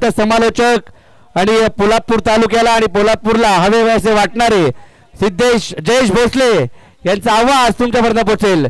वरिष्ठ समालोचक आणि पोलादपूर तालुक्याला आणि पोलादपूरला हवे वैसे वाटणारे सिद्धेश जयेश भोसले यांचा आवाज तुमच्यापर्यंत पोहोचेल.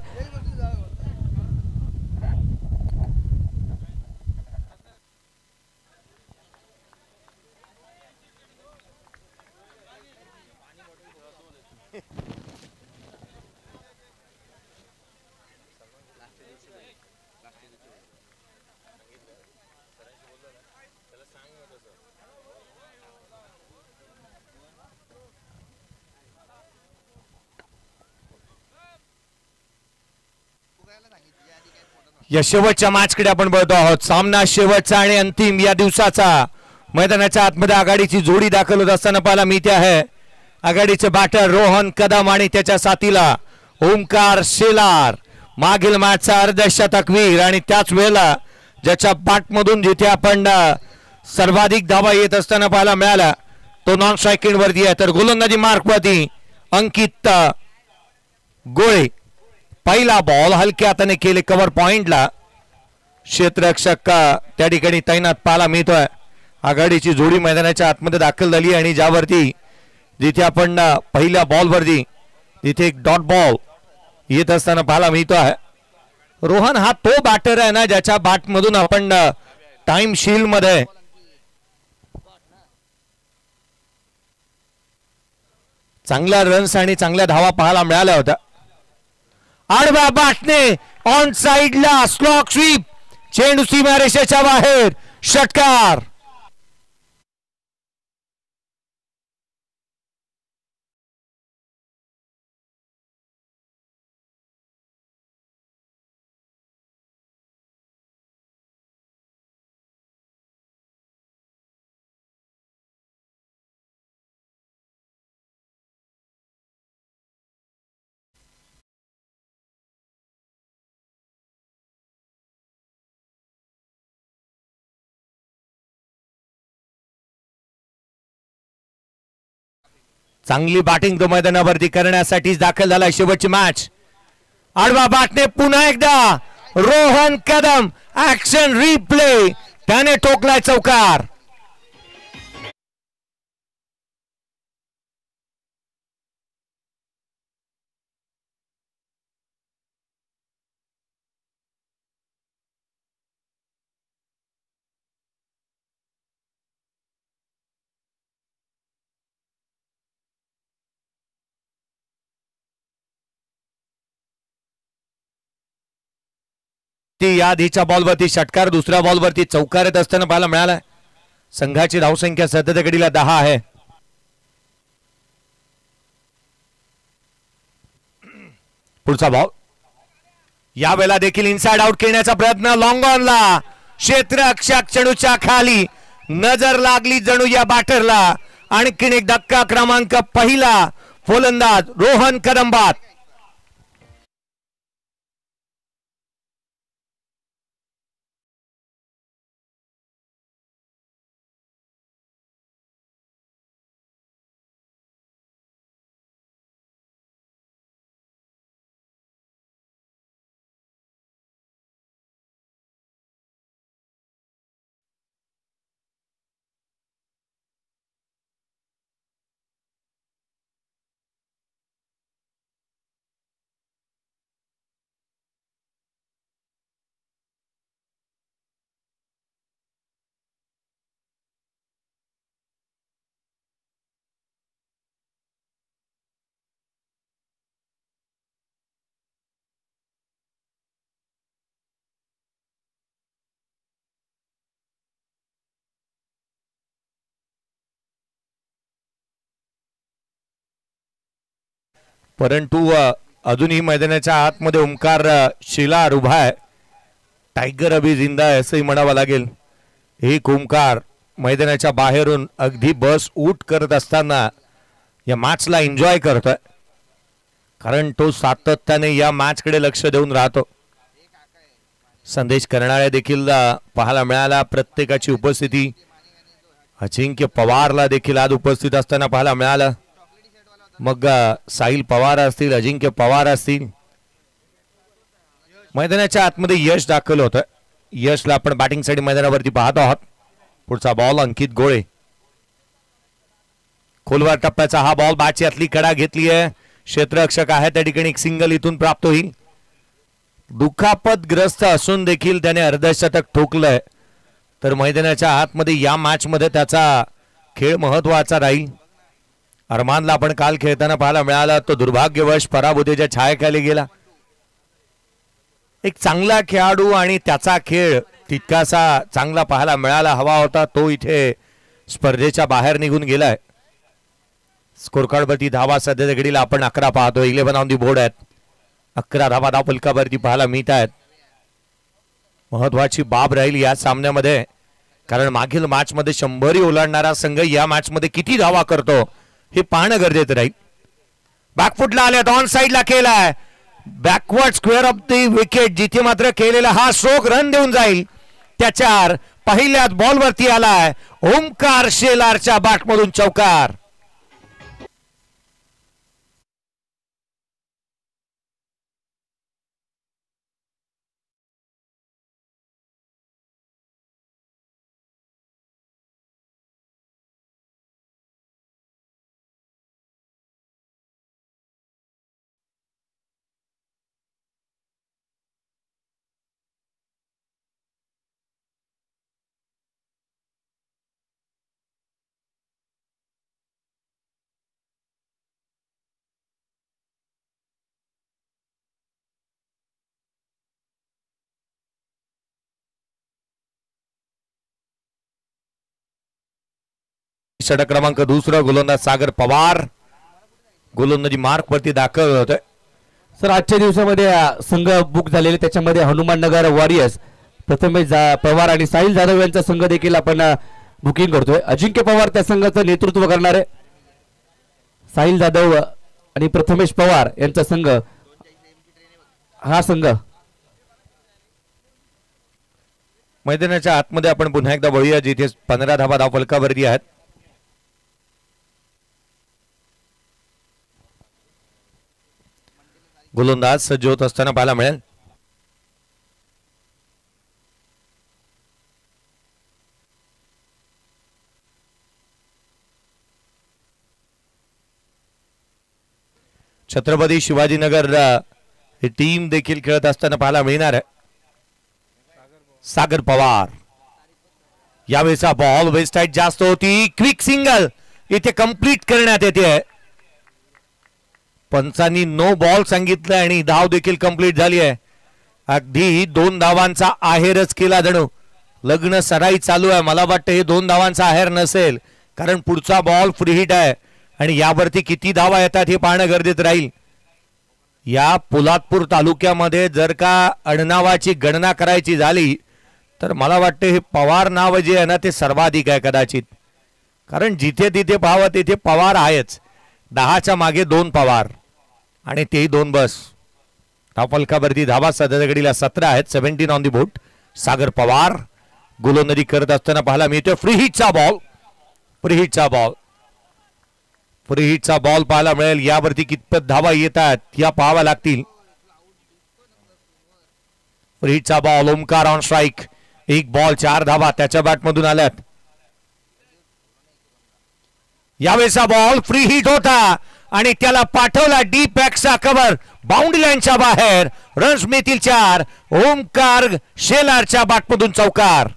या शेवटच्या मॅचकडे आपण बघतो आहोत. सामना शेवटचा आणि अंतिम या दिवसाचा. मैदानाच्या आतमध्ये आघाडीची जोडी दाखल होत असताना पाहायला मिळते आहे. आघाडीचे बॅटर रोहन कदम आणि त्याच्या साथीला ओमकार शेलार. मागील मॅचचा अर्धशतकवीर आणि त्याच वेळेला ज्याच्या बॅटमधून जिथे आपण सर्वाधिक धावा येत असताना पाहायला मिळाला तो नॉन स्ट्रायकिंग वरती आहे. तर गोलंदाजी मार्क वरती अंकित गोळे. पहिला बॉल हलक्या हाताने केले कव्हर पॉइंटला. क्षेत्ररक्षक त्या ठिकाणी तैनात पाहायला मिळतोय. आघाडीची जोडी मैदानाच्या आतमध्ये दाखल झाली आणि ज्यावरती जिथे आपण पहिल्या बॉलवरती तिथे एक डॉट बॉल येत असताना पाहायला मिळतो आहे. रोहन हा तो बॅटर आहे ना ज्याच्या बॅटमधून आपण टाइम शील्ड मध्ये चांगल्या रन्स आणि चांगल्या धावा पाहायला मिळाल्या होत्या. आडव्या बॅटने ऑन साइडला स्लॉक स्वीप. चेंडू सीमारेषेच्या बाहेर. षटकार. चांगली बॅटिंग तो मैदानावरती करण्यासाठी दाखल झाला. शेवटची मॅच. आडवा बॅटने पुन्हा एकदा रोहन कदम. Action replay. त्याने ठोकलाय चौकार. या आधीच्या बॉलवरती षटकार. दुसऱ्या बॉलवरती चौकार येत असताना पाहायला मिळाला. संघाची धावसंख्या सध्या घडीला 10 आहे. पुढचा बॉल. यावेळेला देखील इनसाइड आउट खेळण्याचा प्रयत्न. लॉंग ऑनला क्षेत्ररक्षक चेंडूच्या खाली. नजर लागली जणू या बॅटरला. आणखीन एक धक्का. क्रमांक पहिला फलंदाज रोहन कदम बाद. परंतु अजूनही मैदानाच्या आतमध्ये ओमकार शेलार उभा आहे. टायगर अभी जिंदा आहे असंही म्हणावं लागेल. एक ओमकार मैदानाच्या बाहेरून अगदी बस उठ करत असताना या मॅचला एन्जॉय करतोय. कारण तो सातत्याने या मॅचकडे लक्ष देऊन राहतो. संदेश करणाऱ्या देखील पाहायला मिळाला. प्रत्येकाची उपस्थिती. अजिंक्य पवारला देखील आज उपस्थित असताना पाहायला मिळालं. मग साहिल पवार असतील, अजिंक्य पवार असतील. मैदानाच्या आतमध्ये यश दाखल होतं. यशला आपण बॅटिंगसाठी मैदानावरती पाहत आहोत. पुढचा बॉल अंकित गोळे. खोलवर टप्प्याचा हा बॉल बॅटची आतली कडा घेतली आहे. क्षेत्ररक्षक आहे त्या ठिकाणी एक सिंगल इथून प्राप्त होईल. दुखापतग्रस्त असून देखील त्याने अर्धशतक ठोकलंय. तर मैदानाच्या आतमध्ये या मॅच मध्ये त्याचा खेळ महत्वाचा राहील. अरमानला आपण काल खेळताना पाहायला मिळाला, तो दुर्भाग्यवश पराभूतीच्या छायेखाली गेला. एक चांगला खेळाडू आणि त्याचा खेळ तितकासा चांगला पाहायला मिळायला हवा होता, तो इथे स्पर्धेच्या बाहेर निघून गेलाय. स्कोर कार्डवरती धावा सध्याच्या घडीला आपण 11 पाहतो. 11 ऑन दी बोर्ड आहेत. 11 धावा धाव फलकावरती पाहायला मिळत आहेत. महत्वाची बाब राहील या सामन्यामध्ये, कारण मागील मॅच मध्ये 100 ओलांडणारा संघ या मॅच मध्ये किती धावा करतो हे पाहणं गरजेचं राहील. बॅकफुटला आल्यात, ऑन साइडला केलाय, backward square of the wicket, जिथे मात्र केलेला हा स्ट्रोक रन देऊन जाईल. त्याच्यावर पहिल्याच बॉलवरती आलाय ओमकार शेलारच्या बॅटमधून चौकार. षटक क्रमांक 2 गोलंदाज सागर पवार गोलंदाजी मार्क वरती दाखल होतोय. सर आजच्या दिवसामध्ये संघ बुक झालेले, त्याच्यामध्ये हनुमाननगर वॉरियर्स प्रथमेश पवार आणि साहिल जाधव यांचा संघ देखील आपण बुकिंग करतोय. अजिंक्य पवार त्या संघाचं नेतृत्व करणारे. साहिल जाधव आणि प्रथमेश पवार यांचा संघ, हा संघ मैदानाच्या आतमध्ये आपण पुन्हा एकदा वळूया, जिथे 15 धावा धाव फलकावरती आहेत. गोलंदाज सज्ज होत असताना पाहायला मिळेल. छत्रपती शिवाजीनगर ही टीम देखील खेळत असताना पाहायला मिळणार आहे. सागर पवार, यावेळेचा बॉल वेस्ट साइड जास्त होती, क्विक सिंगल इथे कंप्लीट करण्यात येते. पंचांनी नो बॉल सांगितलं आणि धाव देखील कंप्लीट झाली आहे. अगदी 2 धावांचा आहेरच केला जणू. लग्न सराई चालू आहे. मला वाटतं हे 2 धावांचा आहेर नसेल, कारण पुढचा बॉल फ्री हिट आहे आणि यावरती किती धावा येतात हे पाहणं गरजेचं राहील. या पोलादपूर तालुक्यामध्ये जर का अडनावाची गणना करायची झाली तर मला वाटतं हे पवार नाव जे आहे ना ते सर्वाधिक आहे कदाचित, कारण जिथे तिथे पाहावं तिथे पवार आहेच. 10च्या मागे 2 पवार आणि तेही 2 बस. धाव फलकावरती धावा सध्याच्या घडीला 17 आहेत. 17 on the board. Sagar Pawar गोलंदाजी करत असताना पाहायला मिळतोय. फ्री हिटचा बॉल, फ्री हिटचा बॉल, फ्री हिटचा बॉल पाहायला मिळेल. यावरती कितपत धावा येतात या पाहाव्या लागतील. फ्री हिटचा ball, Omkar on strike. 1 ball 4 धावा त्याच्या बॅटमधून आल्यात. यावेळेचा बॉल फ्री हिट होता आणि त्याला पाठवला डीप बॅकचा कव्हर, बाउंड्री लाईनच्या बाहेर. रन्स मिळतील 4. ओमकार शेलारच्या बॅटमधून चौकार.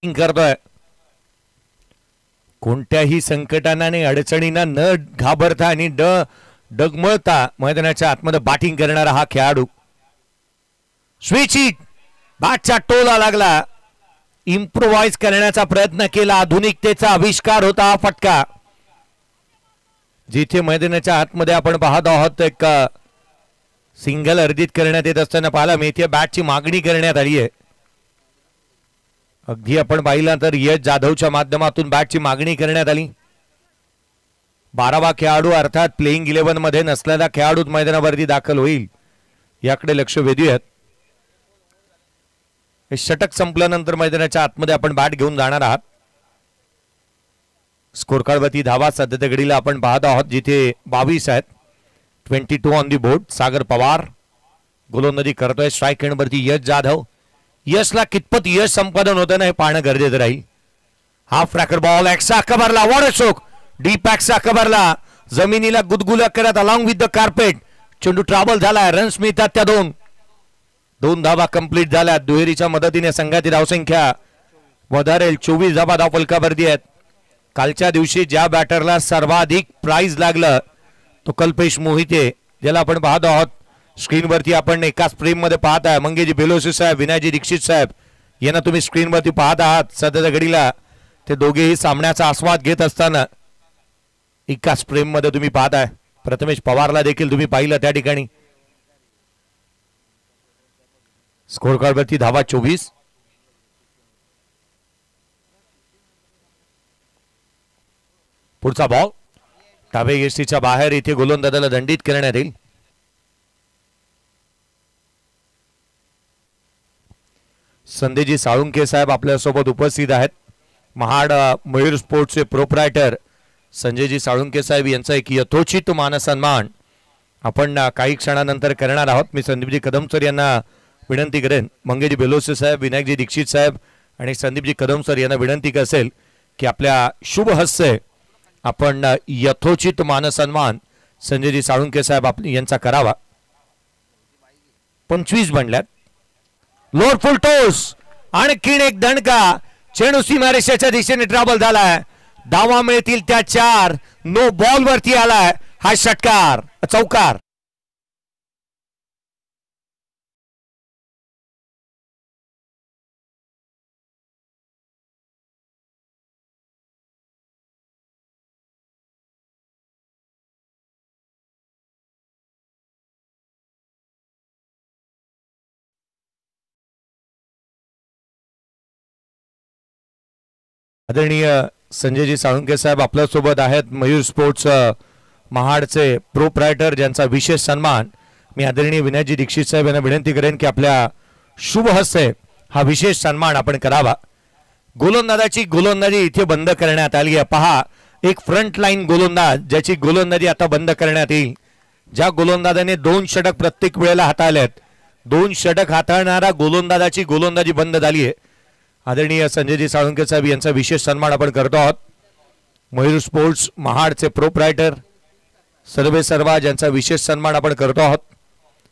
करतोय. कोणत्याही संकटांना आणि अडचणींना न घाबरता आणि डगमळता मैदानाच्या आतमध्ये बॅटिंग करणारा हा खेळाडू. स्विच हिट, बॅटचा टोला लागला. इम्प्रोवाइज करण्याचा प्रयत्न केला. आधुनिकतेचा आविष्कार होता हा फटका. जिथे मैदानाच्या आतमध्ये आपण पाहत आहोत एक सिंगल अर्जित करण्यात येत असताना पाहायला मिळते. बॅटची मागणी करण्यात आली आहे. अगदी आपण पाहिलं तर यश जाधवच्या माध्यमातून बॅटची मागणी करण्यात आली. 12वा खेळाडू अर्थात प्लेइंग 11 मध्ये नसलेला खेळाडू मैदानावरती दाखल होईल याकडे लक्ष वेधूयात. हे षटक संपल्यानंतर मैदानाच्या आतमध्ये आपण बॅट घेऊन जाणार आहात. स्कोर कार्डवरती धावा सध्याच्या घडीला आपण पाहत आहोत जिथे 22 आहेत. 22 on the board. Sagar Pawar गोलंदाजी करतोय. स्ट्राईक एंडवरती यश जाधव. यशला कितपत यश संपादन होतं ना हे पाहणं गरजेचं राहील. हाफ फ्रॅकर बॉल एक्सा कव्हरला. What a shot. Deep extra कव्हरला जमिनीला गुदगुल्या करत अलॉंग विथ द कार्पेट चेंडू ट्रॅव्हल झालाय. रन्स मिळतात त्या दोन धावा कंप्लीट झाल्या. दुहेरीच्या मदतीने संघाची धावसंख्या वधारेल. 24 धावा धावफलकावरती आहेत. कालच्या दिवशी ज्या बॅटरला सर्वाधिक प्राइज लागलं तो कल्पेश मोहिते ज्याला आपण पाहतो आहोत स्क्रीनवरती. आपण एकाच फ्रेम मध्ये पाहत आहे मंगेजी बेलोसी साहेब, विनायजी दीक्षित साहेब यांना तुम्ही स्क्रीनवरती पाहत आहात. सध्याच्या घडीला ते दोघेही सामन्याचा आस्वाद घेत असताना एकाच फ्रेम मध्ये तुम्ही पाहताय. प्रथमेश पवारला देखील तुम्ही पाहिलं त्या ठिकाणी. स्कोर कार्डवरती धावा 24. पुढचा बॉल डावे यष्टीच्या बाहेर. इथे गोलंदाजाला दंडित करण्यात येईल. संदेजी साळुंके साहेब आपल्यासोबत उपस्थित आहेत. महाड मयूर स्पोर्ट्सचे प्रोप्रायटर संजयजी साळुंके साहेब यांचा एक यथोचित मानसन्मान आपण काही क्षणानंतर करणार आहोत. मी संदीपजी कदम सर यांना विनंती करेन. मंगेजी बेलोसे साहेब, विनायकजी दीक्षित साहेब आणि संदीपजी कदम सर यांना विनंती असेल की आपल्या शुभ हस्ते आपण यथोचित मानसन्मान संजयजी साळुंके साहेब यांचा करावा. 25 बनल्यात. लोअर फुल टोस. आणखीन एक दणका. चेंडू सीमारेषेच्या दिशेने ट्रॅव्हल झालाय. धावा मिळतील त्या 4. नो बॉल वरती आलाय. हा षटकार चौकार. आदरणीय संजयजी साळुंके साहेब आपल्यासोबत आहेत. मयूर स्पोर्ट्स महाडचे प्रोप्रायटर ज्यांचा विशेष सन्मान. मी आदरणीय विनायकजी दीक्षित साहेब यांना विनंती करेन की आपल्या शुभ हस्ते हा विशेष सन्मान आपण करावा. गोलंदाजी इथे बंद करण्यात आली आहे. पहा एक फ्रंट लाईन गोलंदाज ज्याची गोलंदाजी आता बंद करण्यात येईल. ज्या गोलंदाजाने 2 षटक प्रत्येक वेळेला हाताळलेत. 2 षटक हाताळणारा गोलंदाजाची गोलंदाजी बंद झाली आहे. आदरणीय संजयजी साळुंके साहेब यांचा विशेष सन्मान आपण करतो आहोत. मयूर स्पोर्ट्स महाडचे प्रोप्रायटर सर्वे सर्वा ज्यांचा विशेष सन्मान आपण करतो आहोत.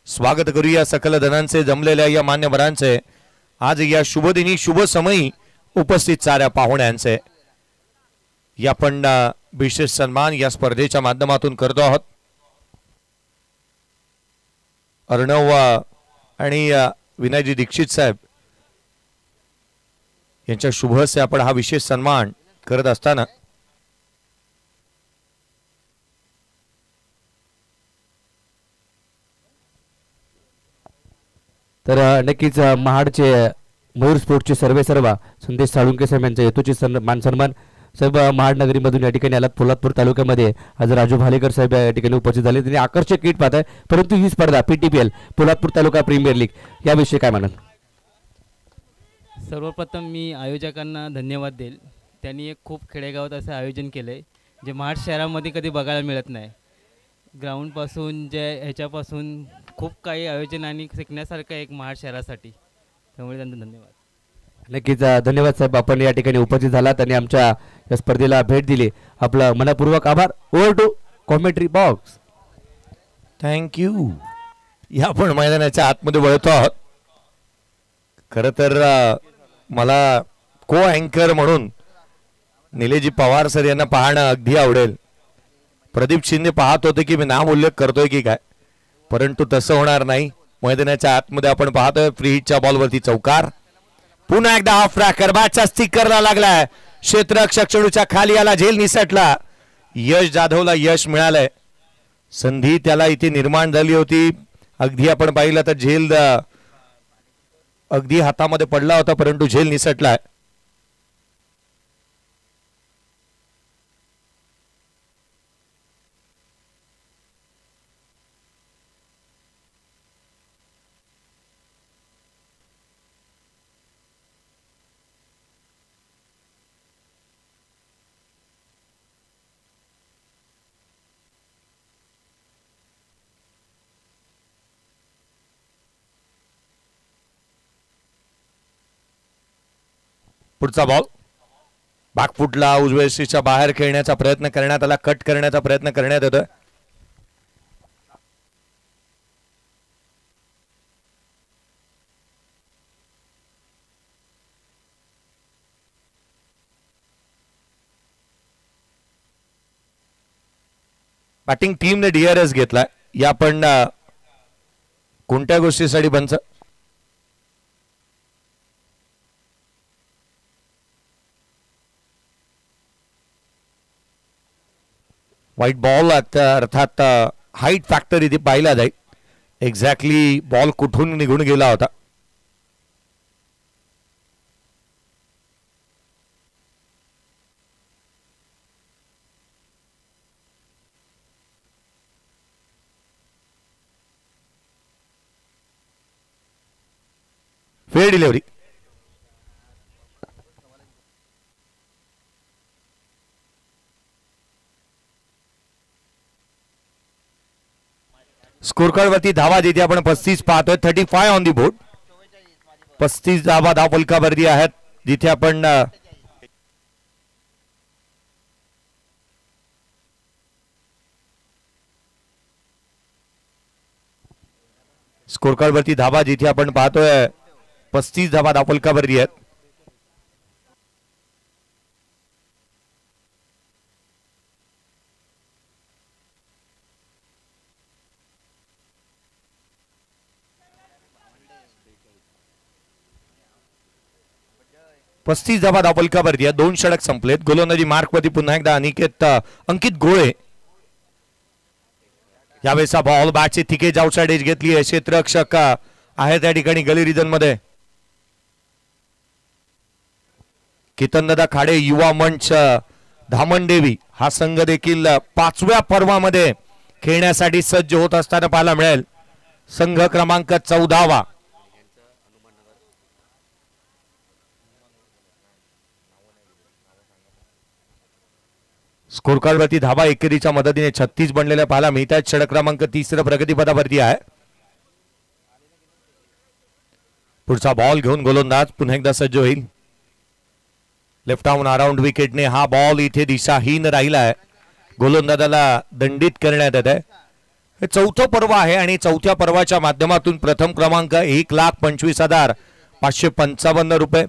स्वागत करूया सकल धनांचे जमलेल्या या मान्यवरांचे आज या शुभदिनी शुभ समयी उपस्थित साऱ्या पाहुण्यांचे. या आपण विशेष सन्मान या स्पर्धेच्या माध्यमातून करतो आहोत. अर्णव आणि विनायकजी दीक्षित साहेब यांच्या शुभ हस्ते आपण हा विशेष सन्मान करत असताना तर नक्कीच महाडचे मयूर स्पोर्ट्सचे सर्वेसर्वा संदेश साळुंके साहेब यांचा यथोचित मान सन्मान. साहेब महाड नगरीमधून या ठिकाणी आलात. पोलादपूर तालुक्यामध्ये आज राजू भालेकर साहेब या ठिकाणी उपस्थित झाले. त्यांनी आकर्षक किट पाहत आहे. परंतु ही स्पर्धा PTPL पोलादपूर तालुका प्रीमियर लीग याविषयी काय म्हणाल? सर्वप्रथम मी आयोजकांना धन्यवाद देईल. त्यांनी एक खूप खेडेगावात असं आयोजन केलं आहे जे महाड शहरामध्ये कधी बघायला मिळत नाही. ग्राउंडपासून ह्याच्यापासून खूप काही आयोजन आणि शिकण्यासारखं एक महाड शहरासाठी. त्यामुळे त्यांना धन्यवाद. नक्कीच धन्यवाद साहेब. आपण या ठिकाणी उपस्थित झालात आणि आमच्या या स्पर्धेला भेट दिली. आपलं मनपूर्वक आभार. Over to commentary box. Thank you. या आपण मैदानाच्या आतमध्ये वळतो आहोत. खरं तर मला को अँकर म्हणून निलेजी पवार सर यांना पाहणं अगदी आवडेल. प्रदीप शिंदे पाहत होते की मी नाम उल्लेख करतोय की काय, परंतु तसं होणार नाही. मैदानाच्या आतमध्ये आपण पाहतोय फ्री हिटच्या बॉलवरती चौकार. पुन्हा एकदा हाफ फ्रॅकर बॅटचा स्टिकरला लागलाय. क्षेत्ररक्षक चेंडूच्या खाली आला. झेल निसटला. यश जाधवला यश मिळालंय. संधी त्याला इथे निर्माण झाली होती. अगदी आपण पाहिलं तर झेल अगदी हातामध्ये पडला होता परंतु झेल निसटलाय. पुढचा बॉल बॅकफुटला उजव्या यष्टीच्या बाहेर खेळण्याचा प्रयत्न करण्यात आला, कट करण्याचा प्रयत्न करण्यात येतोय. बॅटिंग टीमने DRS घेतलाय. या पण कोणत्या गोष्टीसाठी बनचं? व्हाईट बॉल अर्थात हाईट फॅक्टर इथे पाहिला जाईल. एक्झॅक्टली बॉल कुठून निघून गेला होता. Fair delivery. स्कोर कार्ड वरती धावा जिथे आपण 35 पाहतोय. 35 ऑन दी बोर्ड. 35 धावा धाव फलकावरती आहेत जिथे आपण स्कोर कार्ड वरती धावा जिथे आपण पाहतोय 35 धावा धाव फलकावरती आहेत. पस्तीस धावा धाव फलकावरती आहेत. 2 षटक संपलेत. गोलंदाजी मार्कवरती पुन्हा एकदा अंकित गोळे. यावेळेचा बॉल बॅटची थिकेज आउटसाइड एज घेतली आहे. क्षेत्ररक्षक आहे त्या ठिकाणी गली रिजन मध्ये. कितनदादा खाडे युवा मंच धामणदेवी हा संघ देखील 5व्या पर्वामध्ये खेळण्यासाठी सज्ज होत असताना पाहायला मिळेल. संघ क्रमांक 14वा. स्कोर कार्ड वरती धावा एकेरीच्या मदतीने 36 बनलेल्या पाहायला मिळतात. षटक क्रमांक 30 प्रगतीपथावरती आहे. पुढचा बॉल घेऊन गोलंदाज पुन्हा एकदा सज्ज होईल. लेफ्ट आर्म अराउंड विकेटने हा बॉल इथे दिशाहीन राहिला आहे. गोलंदाजाला दंडित करण्यात येत आहे. हे 4थं पर्व आहे आणि 4थ्या पर्वाच्या माध्यमातून प्रथम क्रमांक 1,25,555 रुपये,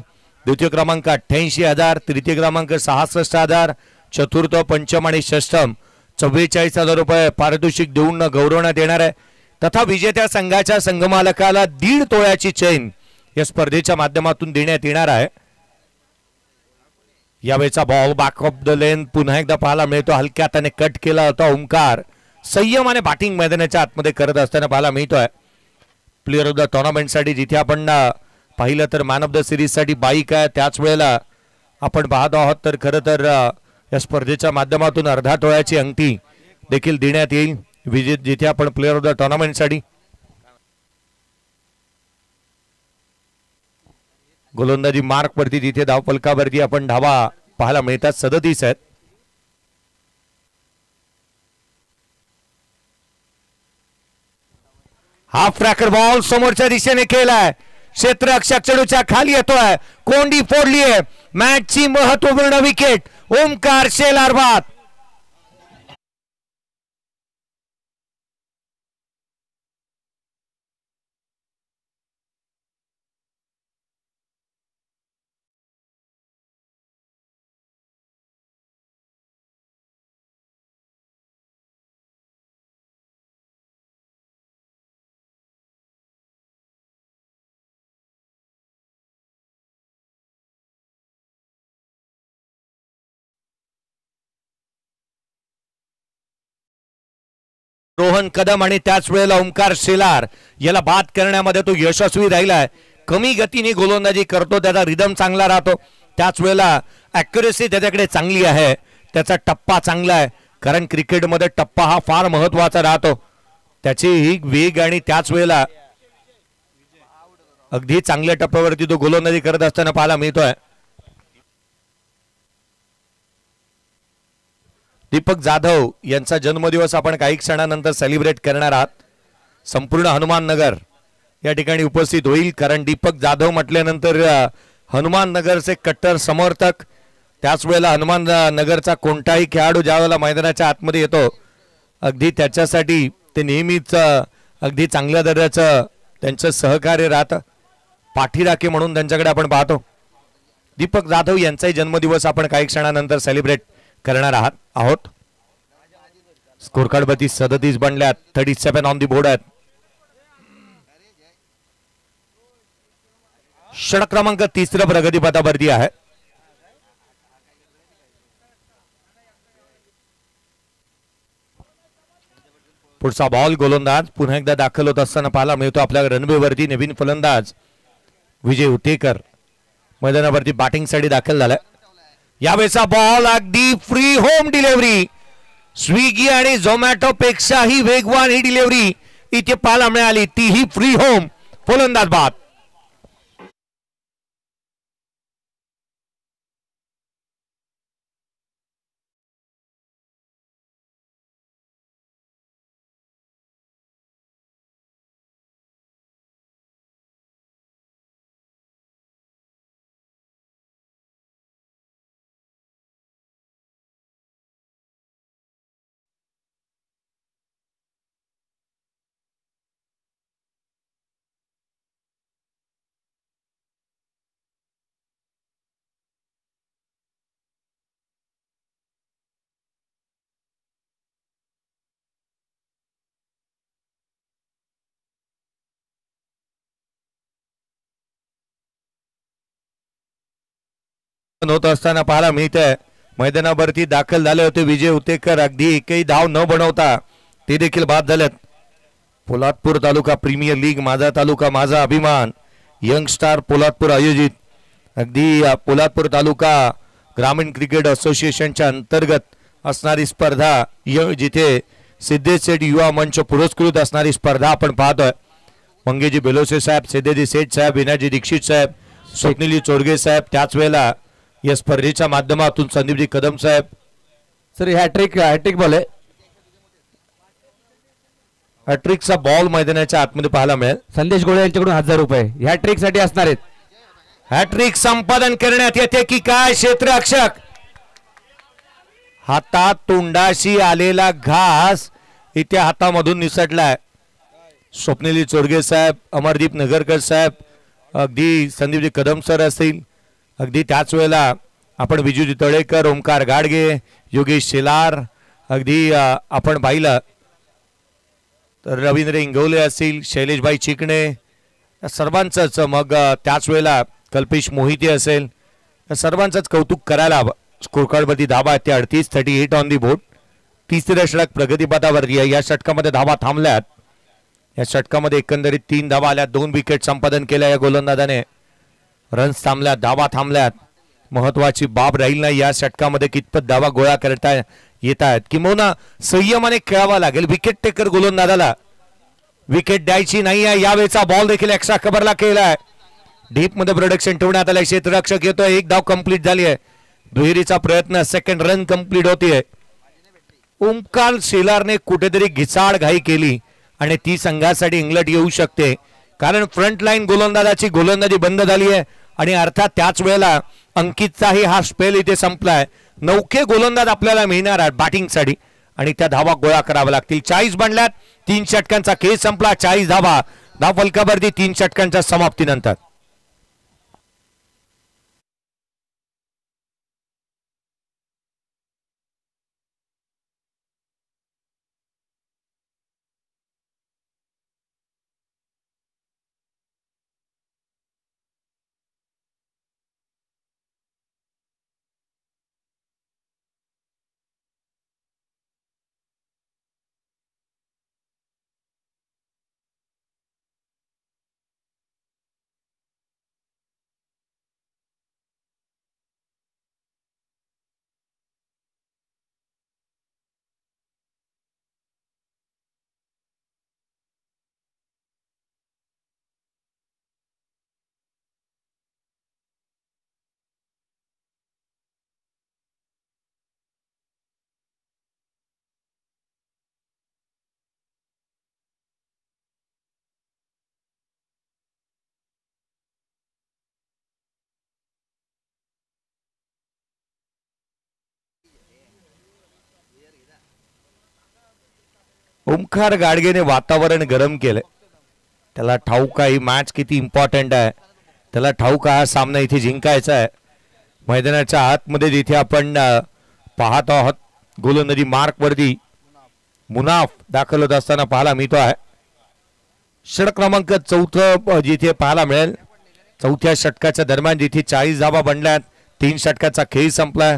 द्वितीय क्रमांक 88,000, तृतीय क्रमांक 66,000, चतुर्थ पंचम आणि षष्ठम 44,000 रुपये पारितोषिक देऊन गौरवण्यात येणार आहे. तथा विजेत्या संघाच्या संघमालकाला 1.5 तोळ्याची चेन या स्पर्धेच्या माध्यमातून देण्यात येणार आहे. यावेळेचा ball back of the length पुन्हा एकदा पाहायला मिळतो. हलक्या त्याने कट केला होता. ओंकार संयमाने बॅटिंग मैदानाच्या आतमध्ये करत असताना पाहायला मिळतोय. प्लेअर ऑफ द टुर्नामेंटसाठी जिथे आपण पाहिलं तर मॅन ऑफ द सिरीज साठी बाईक आहे. त्याच वेळेला आपण पाहत आहोत तर खरं तर या स्पर्धेच्या माध्यमातून अर्धा तोळ्याची अंगठी देखील देण्यात येईल. विजेत जिथे आपण प्लेअर ऑफ द टुर्नामेंटसाठी गोलंदाजी मार्क वरती तिथे धाव फलकावरती आपण धावा पाहायला मिळतात. 37 आहेत. हाफ ट्रॅकर बॉल समोरच्या दिशेने केलाय. क्षेत्ररक्षक चेंडूच्या खाली येतोय. कोंडी फोडली आहे. मॅचची महत्वपूर्ण विकेट. ओमकार शेलार बाद. रोहन कदम आणि त्याच वेळेला ओमकार शेलार याला बाद करण्यामध्ये तो यशस्वी राहिलाय. कमी गतीने गोलंदाजी करतो. त्याचा रिदम चांगला राहतो. त्याच वेळेला ॲक्युरेसी त्याच्याकडे चांगली आहे. त्याचा टप्पा चांगला आहे. कारण क्रिकेटमध्ये टप्पा हा फार महत्वाचा राहतो. त्याची ही वेग आणि त्याच वेळेला अगदी चांगल्या टप्प्यावरती तो गोलंदाजी करत असताना पाहायला मिळतोय. दीपक जाधव यांचा जन्मदिवस आपण काही क्षणानंतर सेलिब्रेट करणार आहात. संपूर्ण हनुमान नगर या ठिकाणी उपस्थित होईल. कारण दीपक जाधव म्हटल्यानंतर हनुमान नगरचे कट्टर समर्थक, त्याच वेळेला हनुमान नगरचा कोणताही खेळाडू ज्या वेळेला मैदानाच्या आतमध्ये येतो अगदी त्याच्यासाठी ते नेहमीच अगदी चांगल्या दर्जाचं त्यांचं सहकार्य राहतं. पाठीराखे म्हणून त्यांच्याकडे आपण पाहतो. दीपक जाधव यांचाही जन्मदिवस आपण काही क्षणानंतर सेलिब्रेट करणार आहोत. स्कोर कार्ड वरती 37 बनल्यात, 37 ऑन दी बोर्ड आहेत. षटक क्रमांक 3 प्रगतीपथावरती आहे. पुढचा बॉल गोलंदाज पुन्हा एकदा दाखल होत असताना पाहायला मिळतो आपल्या रनवेवरती नवीन फलंदाज विजय उतेकर मैदानावरती बॅटिंगसाठी दाखल झालाय. यावेळेचा बॉल अगदी फ्री होम डिलिव्हरी, स्विगी आणि झोमॅटो पेक्षाही वेगवान ही डिलिव्हरी इथे पाहायला मिळाली, तीही फ्री होम. फलंदाज बाद. होत असताना पाहायला मिळतंय मैदानावरती दाखल झाले होते विजय उतेकर, अगदी एकही धाव न बनवता ते देखील बाद झालेत. पोलादपूर तालुका प्रीमियर लीग, माझा तालुका माझा अभिमान, यंग स्टार पोलादपूर आयोजित अगदी पोलादपूर तालुका ग्रामीण क्रिकेट असोसिएशनच्या अंतर्गत असणारी स्पर्धा, जिथे सिद्धेश सेठ युवा मंच पुरस्कृत असणारी स्पर्धा आपण पाहतोय. मंगेजी बेलोसे साहेब, सिद्धेजी सेठ साहेब, विनायजी दीक्षित साहेब, स्वप्निली चोरगे साहेब, त्याच वेळेला या स्पर्धेच्या माध्यमातून संदीपजी कदम साहेब. सर हॅट्रिक बॉल आहे. हॅट्रिकचा बॉल मैदानाच्या आतमध्ये पाहायला मिळेल. संदेश गोळे यांच्याकडून 1000 रुपये हॅट्रिक साठी असणार आहेत. हॅट्रिक संपादन करण्यात येते की काय क्षेत्ररक्षक. हातात तोंडाशी आलेला घास इथे हातामधून निसटलाय. स्वप्निली चोरगे साहेब, अमरदीप नगरकर साहेब, अगदी संदीपजी कदम सर असतील, अगदी त्याच वेळेला आपण विजूजी तळेकर, ओमकार गाडगे, योगेश शेलार, अगदी आपण पाहिलं तर रवींद्र इंगवले असतील, शैलेशभाई चिकणे, या सर्वांचंच, मग त्याच वेळेला कल्पेश मोहिते असेल, या सर्वांचंच कौतुक करायला हवं. स्कोर कार्डवरती धावा ते 38, 38 ऑन दी बोर्ड. तिसऱ्या षटक प्रगतीपथावरती आहे. या षटकामध्ये धावा थांबल्यात. या षटकामध्ये एकंदरीत 3 धावा आल्या, 2 विकेट संपादन केल्या या गोलंदाजाने. रन्स थांबल्यात, धावा थांबल्यात. महत्वाची बाब राहील नाही या षटकामध्ये कितपत धावा गोळा करता येत आहेत, किंवा संयमाने खेळावा लागेल. विकेट टेकर गोलंदाजाला विकेट द्यायची नाही आहे. यावेळेचा बॉल देखील एक्स्ट्रा कव्हरला केलाय. डीप मध्ये प्रोडक्शन ठेवण्यात आलंय. क्षेत्ररक्षक येतोय. 1 धाव कंप्लीट झाली आहे. दुहेरीचा प्रयत्न, सेकंड रन कंप्लीट होतीये. ओमकार शेलारने कुठेतरी घिसाड घाई केली आणि ती संघासाठी इंग्लंड येऊ शकते, कारण फ्रंट लाईन गोलंदाजाची गोलंदाजी बंद झाली आहे आणि अर्थात त्याच वेळेला अंकितचाही हा स्पेल इथे संपलाय. नौके गोलंदाज आपल्याला मिळणार आहेत बॅटिंगसाठी आणि त्या धावा गोळा कराव्या लागतील. 40 बनल्यात. 3 षटकांचा खेळ संपला. 40 धावा धाव फलकावरती 3 षटकांच्या समाप्तीनंतर. ओमकार गाडगेने वातावरण गरम केलंय. त्याला ठाऊक आहे ही मॅच किती इम्पॉर्टंट आहे. त्याला ठाऊक हा सामना इथे जिंकायचा आहे. मैदानाच्या आतमध्ये जिथे आपण पाहत आहोत गोलंदाजी मार्कवरती मुनाफ दाखल होत असताना पाहायला मिळतो आहे. षटक क्रमांक 4 जिथे पाहायला मिळेल. चौथ्या षटकाच्या दरम्यान जिथे 40 धावा बनल्यात. 3 षटकाचा खेळ संपला.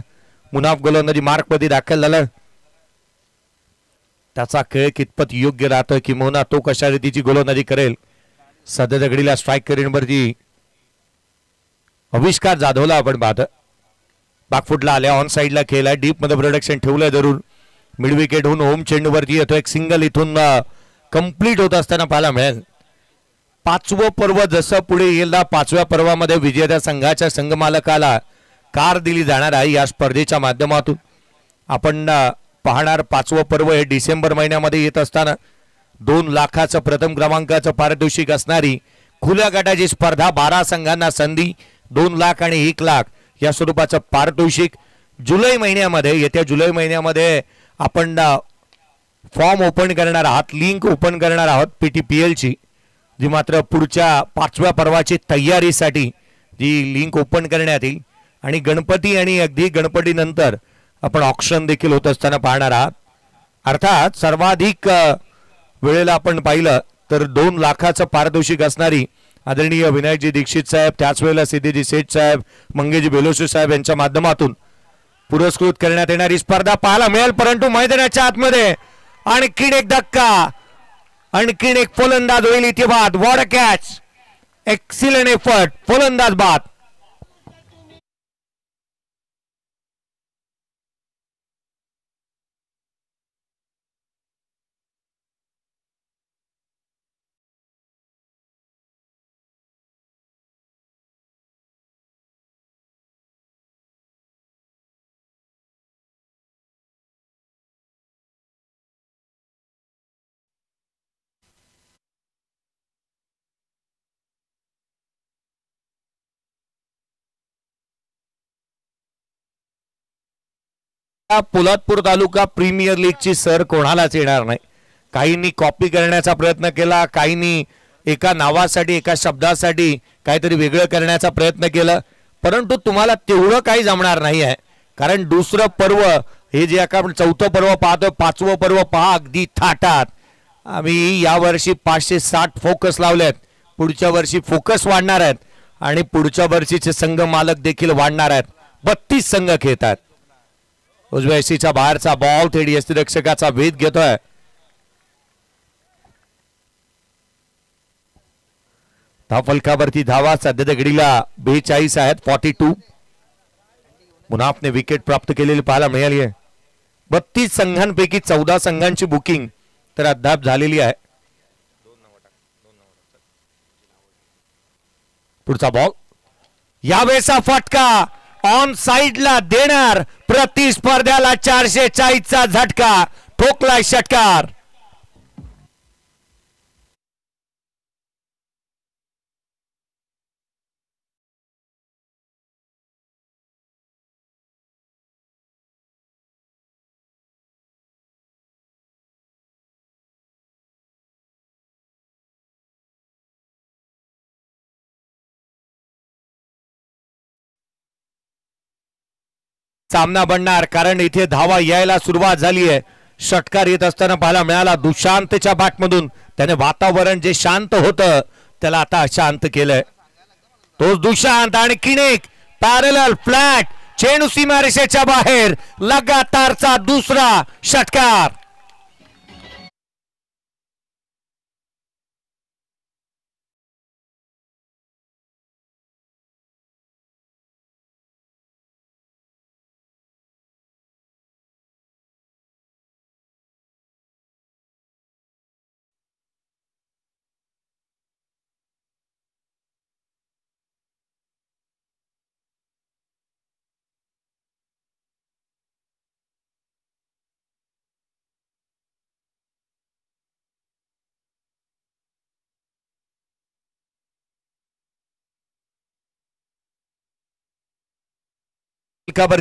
मुनाफ गोलंदाजी मार्कमध्ये दाखल झाला. त्याचा खेळ कितपत योग्य राहतो किंवा तो कशा रीतीची गोलंदाजी करेल. सध्या दगडीला स्ट्राईक करीनवरती आविष्कार जाधवला आपण पाहतो. बॅकफुटला आल्या. ऑन साईडला खेळलाय. डीप मध्ये प्रोडक्शन ठेवलंय धरून. मिड विकेट होऊन होम चेंडूवरती येतो. एक सिंगल इथून कंप्लीट होत असताना पाहायला मिळेल. 5वं पर्व जसं पुढे येईल ना 5व्या पर्वामध्ये विजेत्या संघाच्या संघमालकाला कार दिली जाणार आहे. या स्पर्धेच्या माध्यमातून आपण पाहणार 5वं पर्व हे डिसेंबर महिन्यामध्ये येत असताना 2 लाखाचं प्रथम क्रमांकाचं पारितोषिक असणारी खुल्या गटाची स्पर्धा. 12 संघांना संधी. 2 लाख आणि 1 लाख या स्वरूपाचं पारितोषिक. जुलै महिन्यामध्ये येत्या जुलै महिन्यामध्ये आपण फॉर्म ओपन करणार आहात. लिंक ओपन करणार आहोत PTPL ची. जी मात्र पुढच्या 5व्या पर्वाची तयारीसाठी जी लिंक ओपन करण्यात येईल. आणि गणपती आणि अगदी गणपतीनंतर आपण ऑक्शन देखील होत असताना पाहणार आहात. अर्थात सर्वाधिक वेळेला आपण पाहिलं तर 2 लाखाचं पारितोषिक असणारी आदरणीय विनायकजी दीक्षित साहेब, त्याच वेळेला सिद्धीजी सेठ साहेब, मंगेशजी बेलोशी साहेब यांच्या माध्यमातून पुरस्कृत करण्यात येणारी स्पर्धा पाहायला मिळेल. परंतु मैदानाच्या आतमध्ये आणखीन एक धक्का. आणखीन एक फलंदाज होईल इथे बाद. What a catch. Excellent effort. फलंदाज बाद. पोलादपूर तालुका प्रीमियर लीगची सर कोणालाच येणार नाही. काहींनी कॉपी करण्याचा प्रयत्न केला. काहींनी एका नावासाठी एका शब्दासाठी काहीतरी वेगळं करण्याचा प्रयत्न केला. परंतु तुम्हाला तेवढं काही जमणार नाही आहे. कारण दुसरं पर्व हे जे आपण 4थं पर्व पाहतोय 5वं पर्व पहा अगदी थाटात. आम्ही यावर्षी 560 फोकस लावलेत. पुढच्या वर्षी फोकस वाढणार आहेत आणि पुढच्या वर्षीचे संघ मालक देखील वाढणार आहेत. 32 संघ खेळतात. उजव्या यष्टीच्या बाहेरचा बॉल थेट यष्टीरक्षकाचा वेध घेतोय. धावफलकावरती धावा सध्या दगडीला 42 आहेत. 42. मुनाफने विकेट प्राप्त केलेली पाहायला मिळाली आहे. 32 संघांपैकी 14 संघांची बुकिंग तर अद्याप झालेली आहे. पुढचा बॉल. यावेळेचा फटका ऑन साइडला देणार. प्रतिस्पर्ध्याला 440चा झटका. ठोकलाय षटकार. सामना बनणार कारण इथे धावा यायला सुरुवात झाली आहे. षटकार येत असताना पाहायला मिळाला दुशांतच्या बॅटमधून. त्याने वातावरण जे शांत होतं त्याला आता अशांत केलंय. तोच दुशांत. आणखीन एक पॅरलल फ्लॅट. चेंडू सीमारेषेच्या बाहेर. लगातारचा दुसरा षटकार.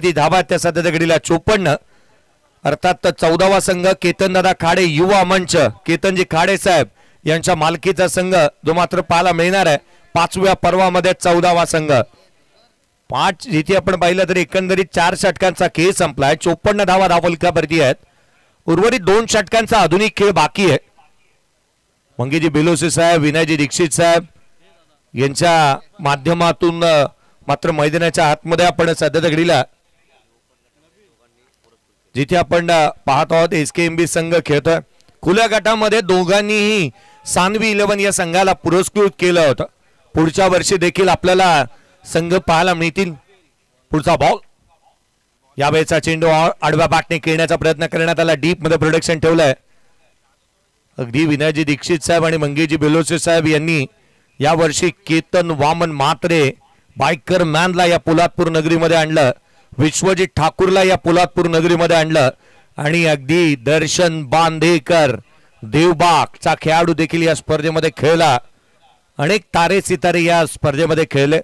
धावा त्या सध्या दगडीला 54. अर्थात 14वा संघ केतनदादा खाडे युवा मंच, केतनजी खाडे साहेब यांच्या मालकीचा संघ जो मात्र पाहायला मिळणार आहे 5व्या पर्वामध्ये 14वा संघ. 5 जिथे आपण पाहिलं तर एकंदरीत 4 षटकांचा खेळ संपलाय. 54 धावा धावफलकावरती आहेत. उर्वरित 2 षटकांचा आधुनिक खेळ बाकी आहे. मंगेजी बेलोसे साहेब, विनयजी दीक्षित साहेब यांच्या माध्यमातून मात्र मैदानाच्या आतमध्ये आपण सध्या घडीला जिथे आपण पाहत आहोत SKMB संघ खेळतोय. खुल्या गटामध्ये दोघांनीही सानवी 11 या संघाला पुरस्कृत केलं होतं. पुढच्या वर्षी देखील आपल्याला संघ पाहायला मिळतील. पुढचा बॉल, यावेळेचा चेंडू आडव्या बॅटने खेळण्याचा प्रयत्न करण्यात आला. डीप मध्ये प्रोडक्शन ठेवलंय. अगदी विनयजी दीक्षित साहेब आणि मंगेजी बेलोसे साहेब यांनी यावर्षी केतन वामन म्हात्रे बायकर मॅनला या पोलादपूर नगरीमध्ये आणलं. विश्वजित ठाकूरला या पोलादपूर नगरीमध्ये आणलं आणि अगदी दर्शन बांदेकर देवबागचा खेळाडू देखील या स्पर्धेमध्ये खेळला. अनेक तारे सितारे या स्पर्धेमध्ये खेळले.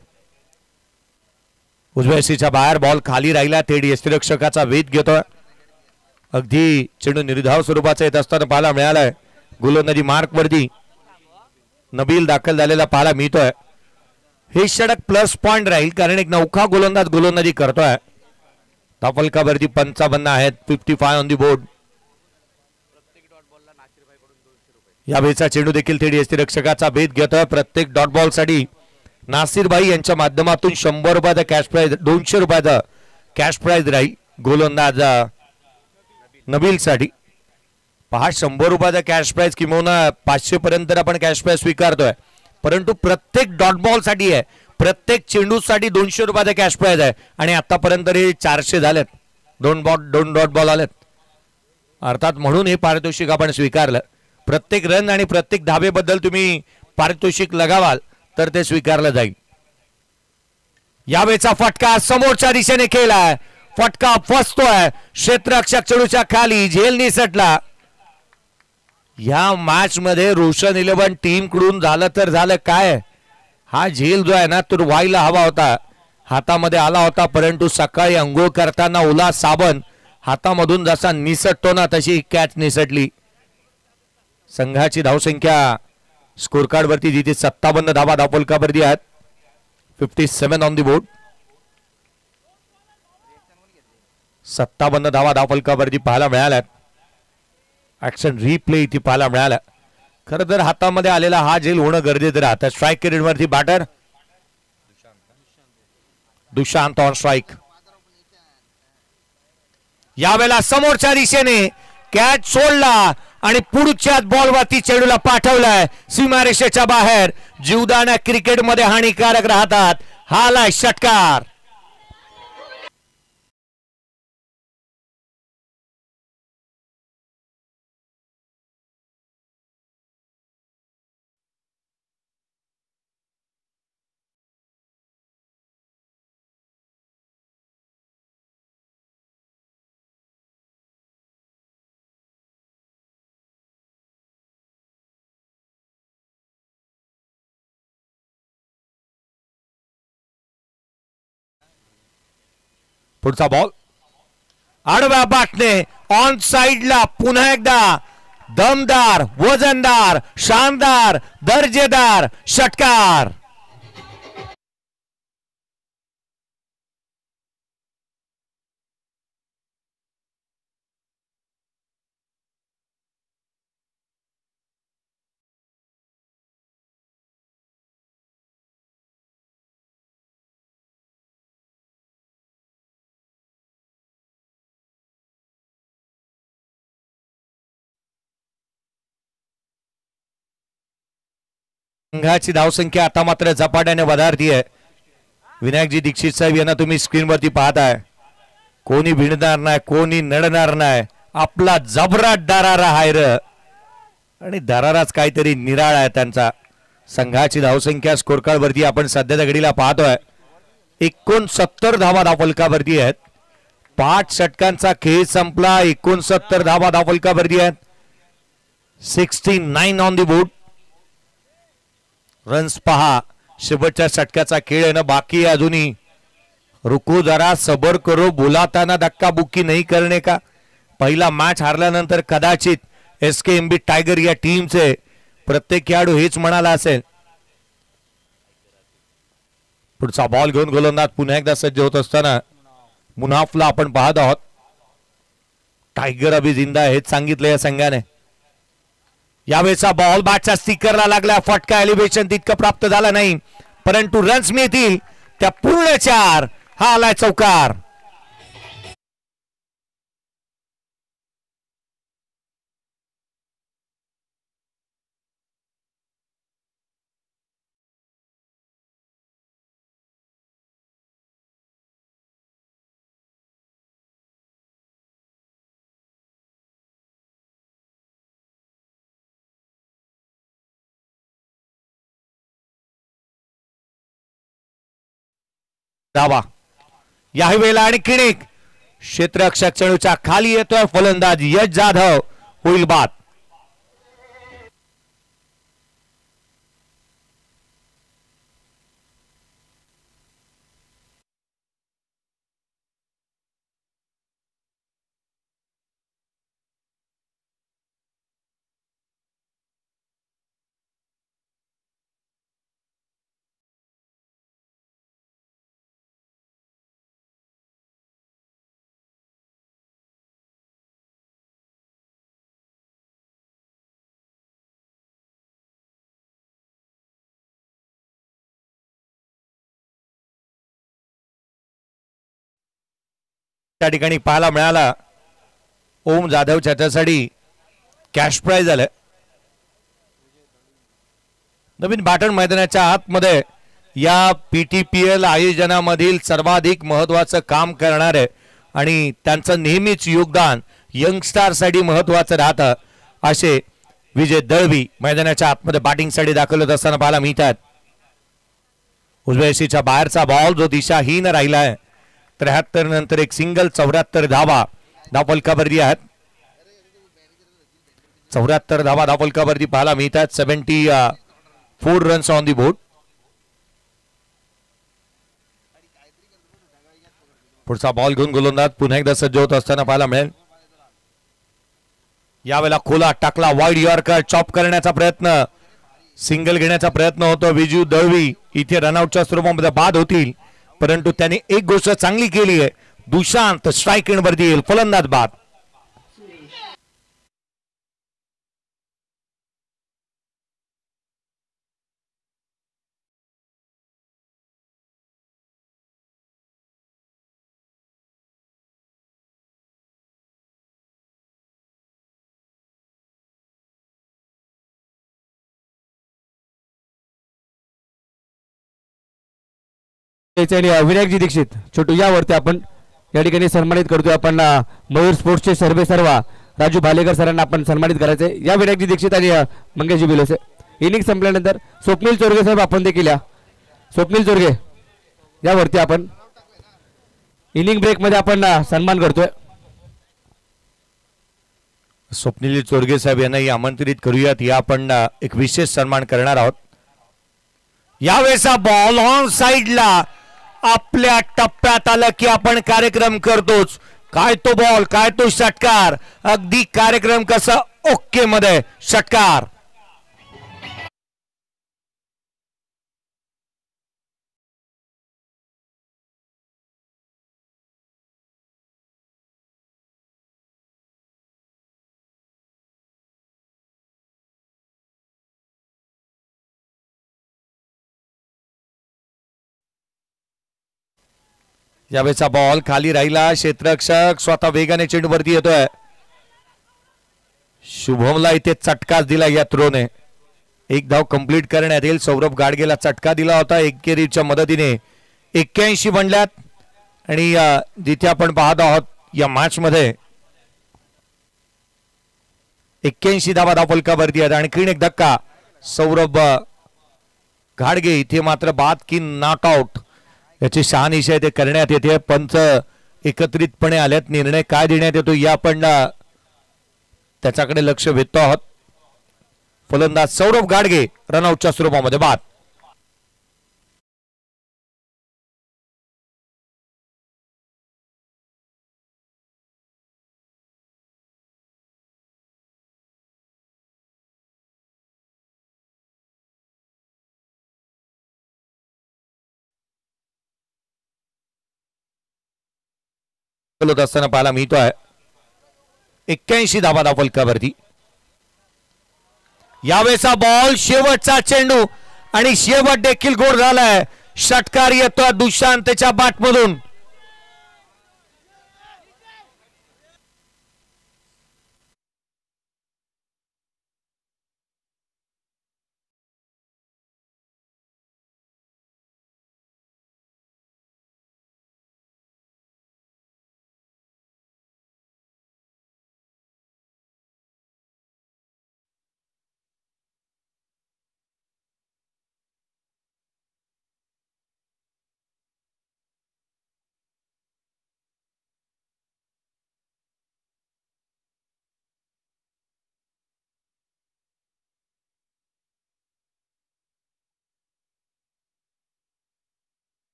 उजव्या सीच्या बाहेर बॉल खाली राहिला. थेट यष्टिरक्षकाचा वेध घेतोय. अगदी चेंडू निर्धाव स्वरूपाचा येत असताना पाहायला मिळालाय. गोलंदाजी मार्क वरती नबील दाखल झालेला पाहायला मिळतोय. हे षटक प्लस पॉइंट राहील कारण एक नौका गोलंदाज गोलंदाजी करतोय. धावफलकावरती 55 आहेत. 55 ऑन दी बोर्ड. यावेळेचा चेंडू देखील थेट यष्टिरक्षकाचा भेद घेतोय. प्रत्येक डॉट बॉल साठी नासिरभाई यांच्या माध्यमातून 100 रुपयाचा कॅश प्राइज, 200 रुपयाचा कॅश प्राइज राहील गोलंदाज नबील साठी. पहा 100 रुपयाचा कॅश प्राइज किंवा 500 पर्यंत आपण कॅश प्राइज स्वीकारतोय. परंतु प्रत्येक डॉट बॉल साठी आहे, प्रत्येक चेंडू साठी 200 रुपयाचा कॅश प्राइज आहे आणि आतापर्यंत हे 400 झालेत. 2 डॉट बॉल आलेत. अर्थात म्हणून हे पारितोषिक आपण स्वीकारलं. प्रत्येक रन आणि प्रत्येक धाबेबद्दल तुम्ही पारितोषिक लगावाल तर ते स्वीकारलं जाईल. यावेळेचा फटका समोरच्या दिशेने केलाय. फटका फसतोय क्षेत्ररक्षक चेंडूच्या खाली. झेल निसटला. या मॅच मध्ये रोशन 11 टीम कडून झालं तर झालं काय, हा झेल जो आहे ना तो व्हायला हवा होता. हातामध्ये आला होता परंतु सकाळी अंघोळ करताना ओला साबण हातामधून जसा निसटतो ना तशी कॅच निसटली. संघाची धावसंख्या स्कोर कार्ड वरती जिथे 57 धावा धावफलकावरती आहेत. 57 ऑन दी बोर्ड. 57 धावा धावफलकावरती पाहायला मिळाल्यात. ऍक्शन रिप्ले इथे पाहायला मिळाला. खरं तर हातामध्ये आलेला हा झेल होणं गरजेचं राहतं. स्ट्राईक वरती बॅटर दुशांत ऑन स्ट्राईक. यावेळेला समोरच्या दिशेने कॅच सोडला आणि पुढच्या बॉलवरती चेंडूला पाठवलाय सीमारेषेच्या बाहेर. जीवदान क्रिकेटमध्ये हानिकारक राहतात. हाला षटकार. पुढचा बॉल आडव्या बॅटने ऑन साइडला पुन्हा एकदा दमदार, वजनदार, शानदार, दर्जेदार षटकार. संघाची धावसंख्या आता मात्र झपाट्याने वधारती आहे. विनायकजी दीक्षित साहेब यांना तुम्ही स्क्रीनवरती पाहताय. कोणी भिडणार नाही, कोणी नडणार नाही. आपला जबरा दरारा हाय र आणि दराराच काहीतरी निराळा आहे त्यांचा. संघाची धावसंख्या स्कोर कार्ड वरती आपण सध्याच्या घडीला पाहतोय 69 धावा धावफलकावरती आहेत. 5 षटकांचा खेळ संपला. 69 धावा धावफलकावरती आहेत. 69 ऑन दी बोर्ड. रन्स पहा. शेवटच्या षटकाचा खेळ आहे ना बाकी है अजूनही. रुको जरा सबर करो. बुलाताना धक्का बुक्की नहीं करने का. पहिला मॅच हारल्यानंतर कदाचित SKMB टायगर या टीमचे प्रत्येक खेळाडू हेच म्हणाला असेल. पुढचा बॉल घेऊन गोलंदाज पुन्हा एकदा सज्ज होत असताना मुनाफला आपण पाहत आहोत. टायगर अभि जिंदा हेच सांगितलं या संघाने. यावेळेचा बॉल बॅटच्या स्टिकरला लागला. फटका एलिव्हेशन तितकं प्राप्त झाला नाही, परंतु रन्स मिळतील त्या पूर्ण 4. हा आलाय चौकार. धावा याही वेळेला आणखीन एक क्षेत्ररक्षक चेंडूच्या खाली येतोय. फलंदाज यश जाधव होईल बाद. त्या ठिकाणी पाहायला मिळाला ओम जाधव त्याच्यासाठी कॅश प्राइज आलं. नवीन बॅटन मैदानाच्या आतमध्ये या PTPL आयोजनामधील सर्वाधिक महत्वाचं काम करणारे आणि त्यांचं नेहमीच योगदान यंगस्टारसाठी महत्वाचं राहतं असे विजय दळवी मैदानाच्या आतमध्ये बॅटिंगसाठी दाखल होत असताना पाहायला मिळतात. उजव्या बाहेरचा बॉल जो दिशाहीन राहिला आहे. 73 नंतर एक सिंगल. 74 धावा धावफलकावरती आहेत. 74 धावा धावफलकावरती पाहायला मिळतात. 74 रन्स ऑन दी बोर्ड. पुढचा बॉल घेऊन गोलंदाज पुन्हा एकदा सज्ज होत असताना पाहायला मिळेल. यावेळेला खोला टाकला. वाईड यॉर्कर चॉप करण्याचा प्रयत्न, सिंगल घेण्याचा प्रयत्न होतो. विजू दळवी इथे रनआउटच्या स्वरूपामध्ये बाद होतील, परंतु त्याने एक गोष्ट चांगली केली आहे. दुशांत स्ट्राइक एंड वरती येईल. फलंदाज बाद. विनायकजी दीक्षित छोटू यावरती आपण या ठिकाणी सन्मानित करतोय. आपण मयूर स्पोर्ट्सचे सर्वे सर्वा राजू भालेकर सरांना आपण सन्मानित करायचे. या विनायकजी दीक्षित आणि मंगेशजी बिलोसे. इनिंग संपल्यानंतर स्वप्नील चोरगे साहेब आपण देखील या. स्वप्नील चोरगे यावरती आपण इनिंग ब्रेक मध्ये आपण सन्मान करतोय. स्वप्नील चोरगे साहेब यांनाही आमंत्रित करूयात. या आपण एक विशेष सन्मान करणार आहोत. यावेळेचा बॉल ऑन साइडला आपल्या टप्प्यात आलं की आपण कार्यक्रम करतोच. काय तो बॉल, काय तो षटकार. अगदी कार्यक्रम कसा ओके मध्ये षटकार. यावेळेचा बॉल खाली राहिला. क्षेत्ररक्षक स्वतः वेगाने चेंडूवरती येतोय. शुभमला इथे चटकाच दिला या थ्रोने. एक धाव कंप्लीट करण्यात येईल. सौरभ गाडगेला चटका दिला होता एकेरीच्या मदतीने. 81 बनल्यात आणि जिथे आपण पाहत आहोत या मॅच मध्ये 81 धावा धावफलकावरती आहेत. आणखीन एक धक्का. सौरभ गाडगे इथे मात्र बाद की नॉट आउट याची शहानिशा ते करण्यात येते. पंच एकत्रितपणे आल्यात. निर्णय काय देण्यात येतो या आपण त्याच्याकडे लक्ष वेधतो आहोत. फलंदाज सौरभ गाडगे रनआउटच्या स्वरूपामध्ये बाद. होत असताना पाहायला मिळतो आहे. 81 धावा फलकावरती. यावेळेचा बॉल, शेवटचा चेंडू आणि शेवट देखील गोड झालाय. षटकार येतो दुशांतच्या बॅटमधून.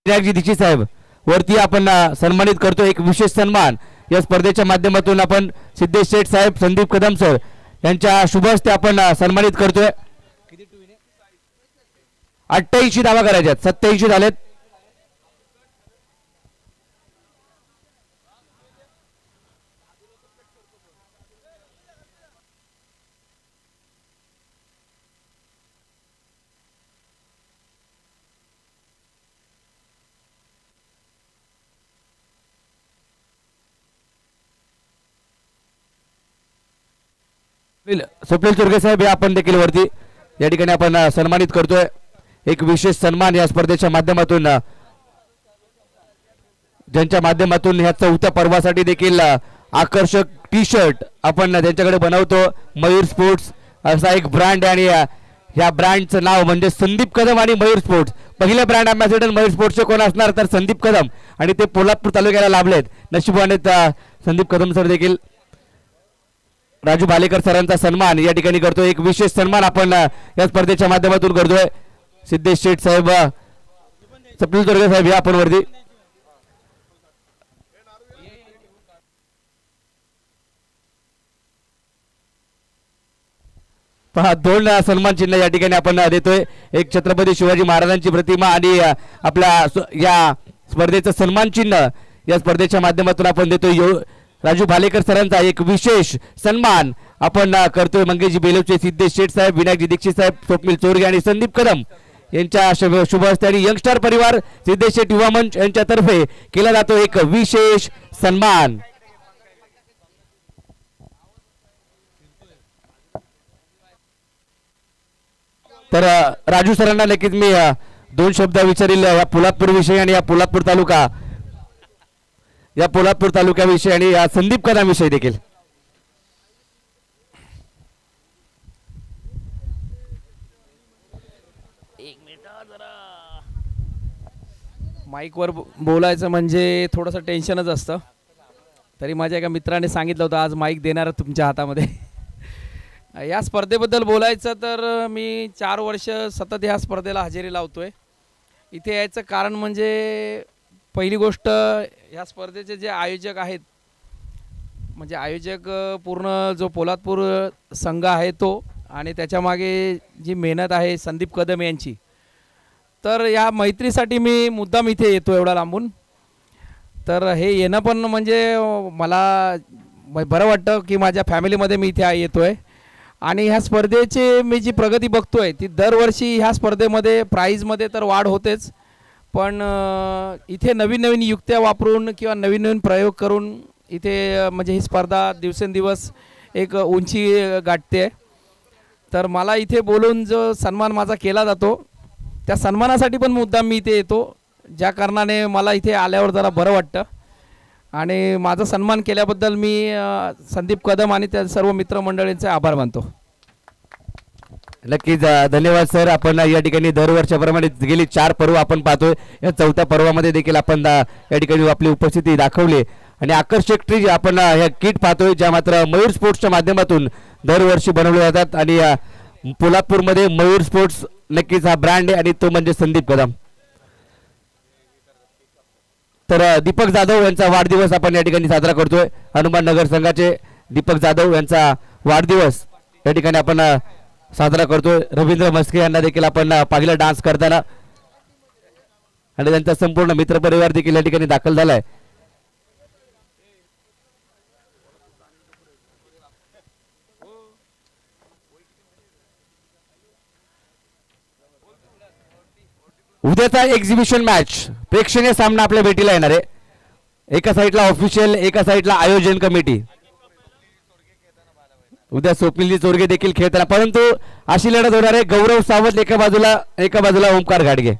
विनायकजी दीक्षित साहेब वरती आपण सन्मानित करतो. एक विशेष सन्मान या स्पर्धेच्या माध्यमातून आपण सिद्धेश शेठ साहेब, संदीप कदम सर यांच्या शुभ हस्ते आपण सन्मानित करतोय. 88 धावा करायच्यात, 87 झालेत. स्वप्नील चुरगे साहेब हे आपण देखील वरती या ठिकाणी आपण सन्मानित करतोय. एक विशेष सन्मान या स्पर्धेच्या माध्यमातून, ज्यांच्या माध्यमातून ह्या 4थ्या पर्वासाठी देखील आकर्षक टी शर्ट आपण त्यांच्याकडे बनवतो. मयूर स्पोर्ट्स असा एक ब्रँड आणि ह्या ब्रँडचं नाव म्हणजे संदीप कदम आणि मयूर स्पोर्ट्स. पहिले ब्रँड अँबॅसेडर मयूर स्पोर्ट्सचे कोण असणार तर संदीप कदम, आणि ते पोलादपूर तालुक्याला लाभलेत. नशिबाने संदीप कदम सर देखील राजू भालेकर सरांचा सन्मान या ठिकाणी करतोय. एक विशेष सन्मान आपण या स्पर्धेच्या माध्यमातून करतोय. सिद्धेश शेठ साहेब, स्वप्नील चुरगे साहेब या आपण वरती. पहा, 2 सन्मान चिन्ह या ठिकाणी आपण देतोय. एक छत्रपती शिवाजी महाराजांची प्रतिमा आणि आपल्या या स्पर्धेचं सन्मान चिन्ह या स्पर्धेच्या माध्यमातून आपण देतोय. राजू भालेकर सरांचा एक विशेष सन्मान आपण करतोय. मंगेशजी बेलोचे, सिद्धेश शेठ साहेब, विनायकजी दीक्षित साहेब, स्वप्नील चोरगे आणि संदीप कदम यांच्या शुभ हस्ते आणि यंगस्टर परिवार सिद्धेश शेठ युवा मंच यांच्यातर्फे केला जातो एक विशेष सन्मान. तर राजू सरांना नक्कीच मी 2 शब्द विचारील या पोलादपूर विषयी आणि या पोलादपूर तालुक्याविषयी आणि या संदीप कदम विषयी देखील. माईकवर बोलायचं म्हणजे थोडंसं टेन्शनच असतं. तरी माझ्या एका मित्राने सांगितलं होतं आज माईक देणार तुमच्या हातामध्ये. या स्पर्धेबद्दल बोलायचं तर मी 4 वर्ष सतत ह्या स्पर्धेला हजेरी लावतोय. इथे यायचं कारण म्हणजे पहिली गोष्ट, ह्या स्पर्धेचे जे आयोजक आहेत, म्हणजे आयोजक पूर्ण जो पोलादपूर संघ आहे तो, आणि त्याच्यामागे जी मेहनत आहे संदीप कदम यांची. तर या मैत्रीसाठी मी मुद्दाम इथे येतो एवढा लांबून. तर हे येणं पण म्हणजे मला बरं वाटतं की माझ्या फॅमिलीमध्ये मी इथे येतो आहे. आणि ह्या स्पर्धेची मी जी प्रगती बघतो आहे ती दरवर्षी ह्या स्पर्धेमध्ये प्राईजमध्ये तर वाढ होतेच, पण इथे नवीन नवीन युक्त्या वापरून किंवा नवीन नवीन प्रयोग करून इथे म्हणजे ही स्पर्धा दिवसेंदिवस एक उंची गाठते. तर मला इथे बोलून जो सन्मान माझा केला जातो त्या सन्मानासाठी पण मुद्दाम मी इथे येतो, ज्या कारणाने मला इथे आल्यावर जरा बरं वाटतं. आणि माझा सन्मान केल्याबद्दल मी संदीप कदम आणि त्या सर्व मित्रमंडळींचे आभार मानतो. नक्कीच धन्यवाद सर. आपण या ठिकाणी दरवर्षाप्रमाणे गेली 4 पर्व आपण पाहतोय. या 4थ्या पर्वामध्ये देखील आपण या ठिकाणी आपली उपस्थिती दाखवली आणि आकर्षक ट्रीज आपण ह्या किट पाहतोय, ज्या मात्र मयूर स्पोर्ट्सच्या माध्यमातून दरवर्षी बनवले जातात. आणि पोलादपूरमध्ये मयूर स्पोर्ट्स नक्कीच हा ब्रँड आहे आणि तो म्हणजे संदीप कदम. तर दीपक जाधव यांचा वाढदिवस आपण या ठिकाणी साजरा करतोय. हनुमान नगर संघाचे दीपक जाधव यांचा वाढदिवस या ठिकाणी आपण साजरा करतोय. रवींद्र मस्के यांना देखील आपण पाहिलं डान्स करताना. आणि त्यांचा संपूर्ण मित्रपरिवार देखील या ठिकाणी दाखल झालाय. उद्याचा एक्झिबिशन मॅच प्रेक्षणीय सामना आपल्या भेटीला येणार आहे. एका साईडला ऑफिशियल, एका साईडला आयोजन कमिटी. उद्या स्वप्नीलजी चोरगे देखील खेळताना, परंतु अशी लढत होणार आहे. गौरव सावंत एका बाजूला ओमकार घाडगे.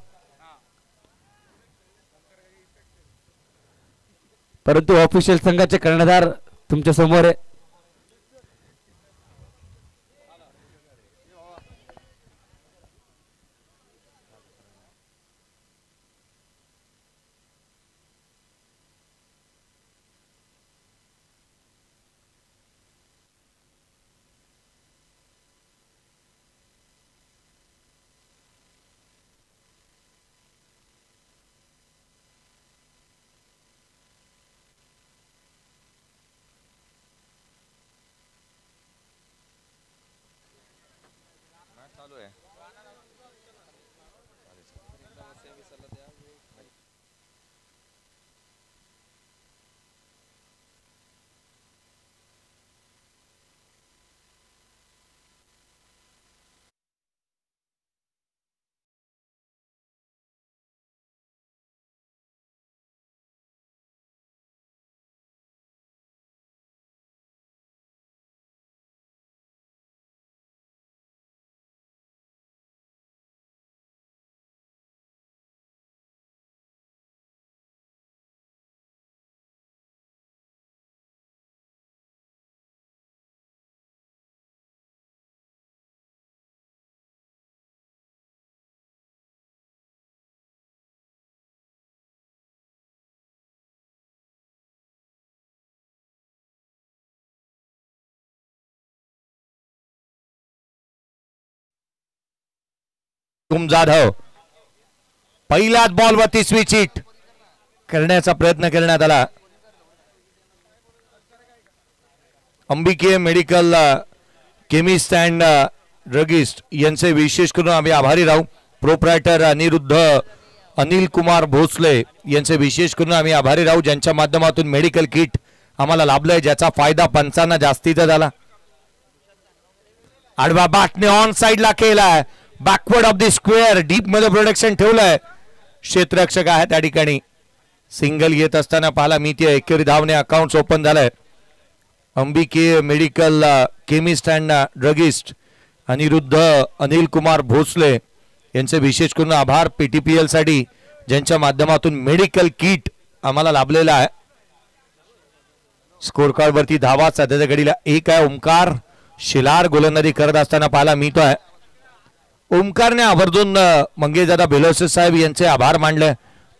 परंतु ऑफिशियल संघाचे कर्णधार तुमच्या समोर आहे. जाधव पहिल्याच बॉलवर 30वी चीट करण्याचा प्रयत्न करण्यात आला. अंबिके मेडिकल केमिस्ट अँड ड्रगिस्ट यांचे विशेष करून आम्ही आभारी राहू. प्रोप्रायटर अनिरुद्ध अनिल कुमार भोसले यांचे विशेष करून आम्ही आभारी राहू, ज्यांच्या माध्यमातून मेडिकल किट आम्हाला लाभलंय, ज्याचा फायदा पंचांना जास्तीचा झाला. आडवा बाटने ऑन साइडला केलाय, backward of the square deep मध्ये प्रोडक्शन ठेवलंय. क्षेत्ररक्षक आहे त्या ठिकाणी. सिंगल येत असताना पाहायला मिळते. एकेरी धावने अकाउंट ओपन झालंय. अंबिके medical chemist and druggist Aniruddha Anil Kumar Bhosale यांचे विशेष करून आभार. पीटीपीएल साठी ज्यांच्या माध्यमातून मेडिकल किट आम्हाला लाभलेलं आहे. स्कोर कार्ड वरती धावा सध्याच्या घडीला 1 आहे. ओमकार शिलार गोलंदाजी करत असताना पाहायला मिळतोय. ओमकारने आवर्जून मंगेशदादा बेलोसे साहेब यांचे आभार मानले.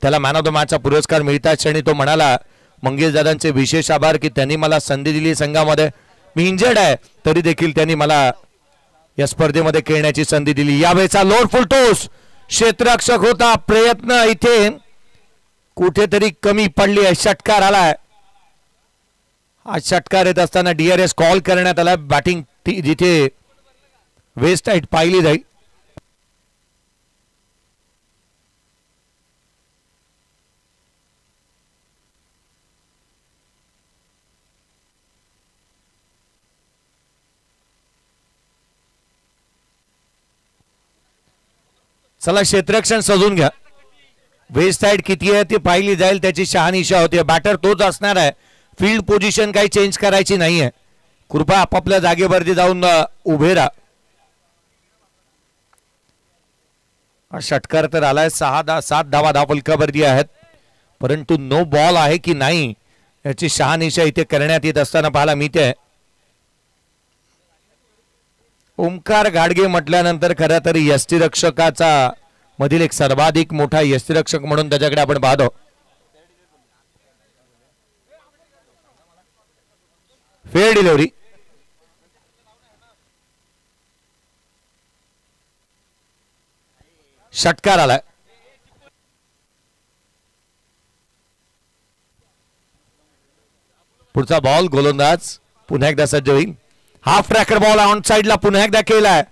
त्याला मॅन ऑफ द मॅचचा पुरस्कार मिळताच क्षणी तो म्हणाला मंगेशदादांचे विशेष आभार की त्यांनी मला संधी दिली संघामध्ये. मी इंजर्ड आहे तरी देखील त्यांनी मला या स्पर्धेमध्ये खेळण्याची संधी दिली. यावेळेचा लोड फुल टोस क्षेत्ररक्षक होता. प्रयत्न इथे कुठेतरी कमी पडली आहे. षटकार आलाय. हा षटकार येत असताना DRS कॉल करण्यात आला. बॅटिंग जिथे वेस्ट साइड पाहिली जाईल. चला क्षेत्ररक्षण सजून घ्या. वेस्ट साइड किती आहे ती पाहिली जाईल, त्याची शहानिशा होते. बॅटर तोच असणार आहे. फील्ड पोझिशन काही चेंज करायची नाहीये. कृपया आपापल्या जागेवरती जाऊन उभे राहा. षटकार तर आलाय. 7 धावा धावफलकावरती आहेत, परंतु नो बॉल आहे की नाही याची शहानिशा इथे करण्यात येत असताना पाहायला मिळते. ओमकार घाडगे म्हटल्यानंतर खरं तर यष्टिरक्षकाचा मधील एक सर्वाधिक मोठा यष्टिरक्षक म्हणून त्याच्याकडे आपण पाहतो. Fair delivery. षटकार आलाय. पुढचा बॉल गोलंदाज पुन्हा एकदा सज्ज होईल. हाफ रॅकेट बॉल ऑन साइडला पुन्हा एकदा केलाय.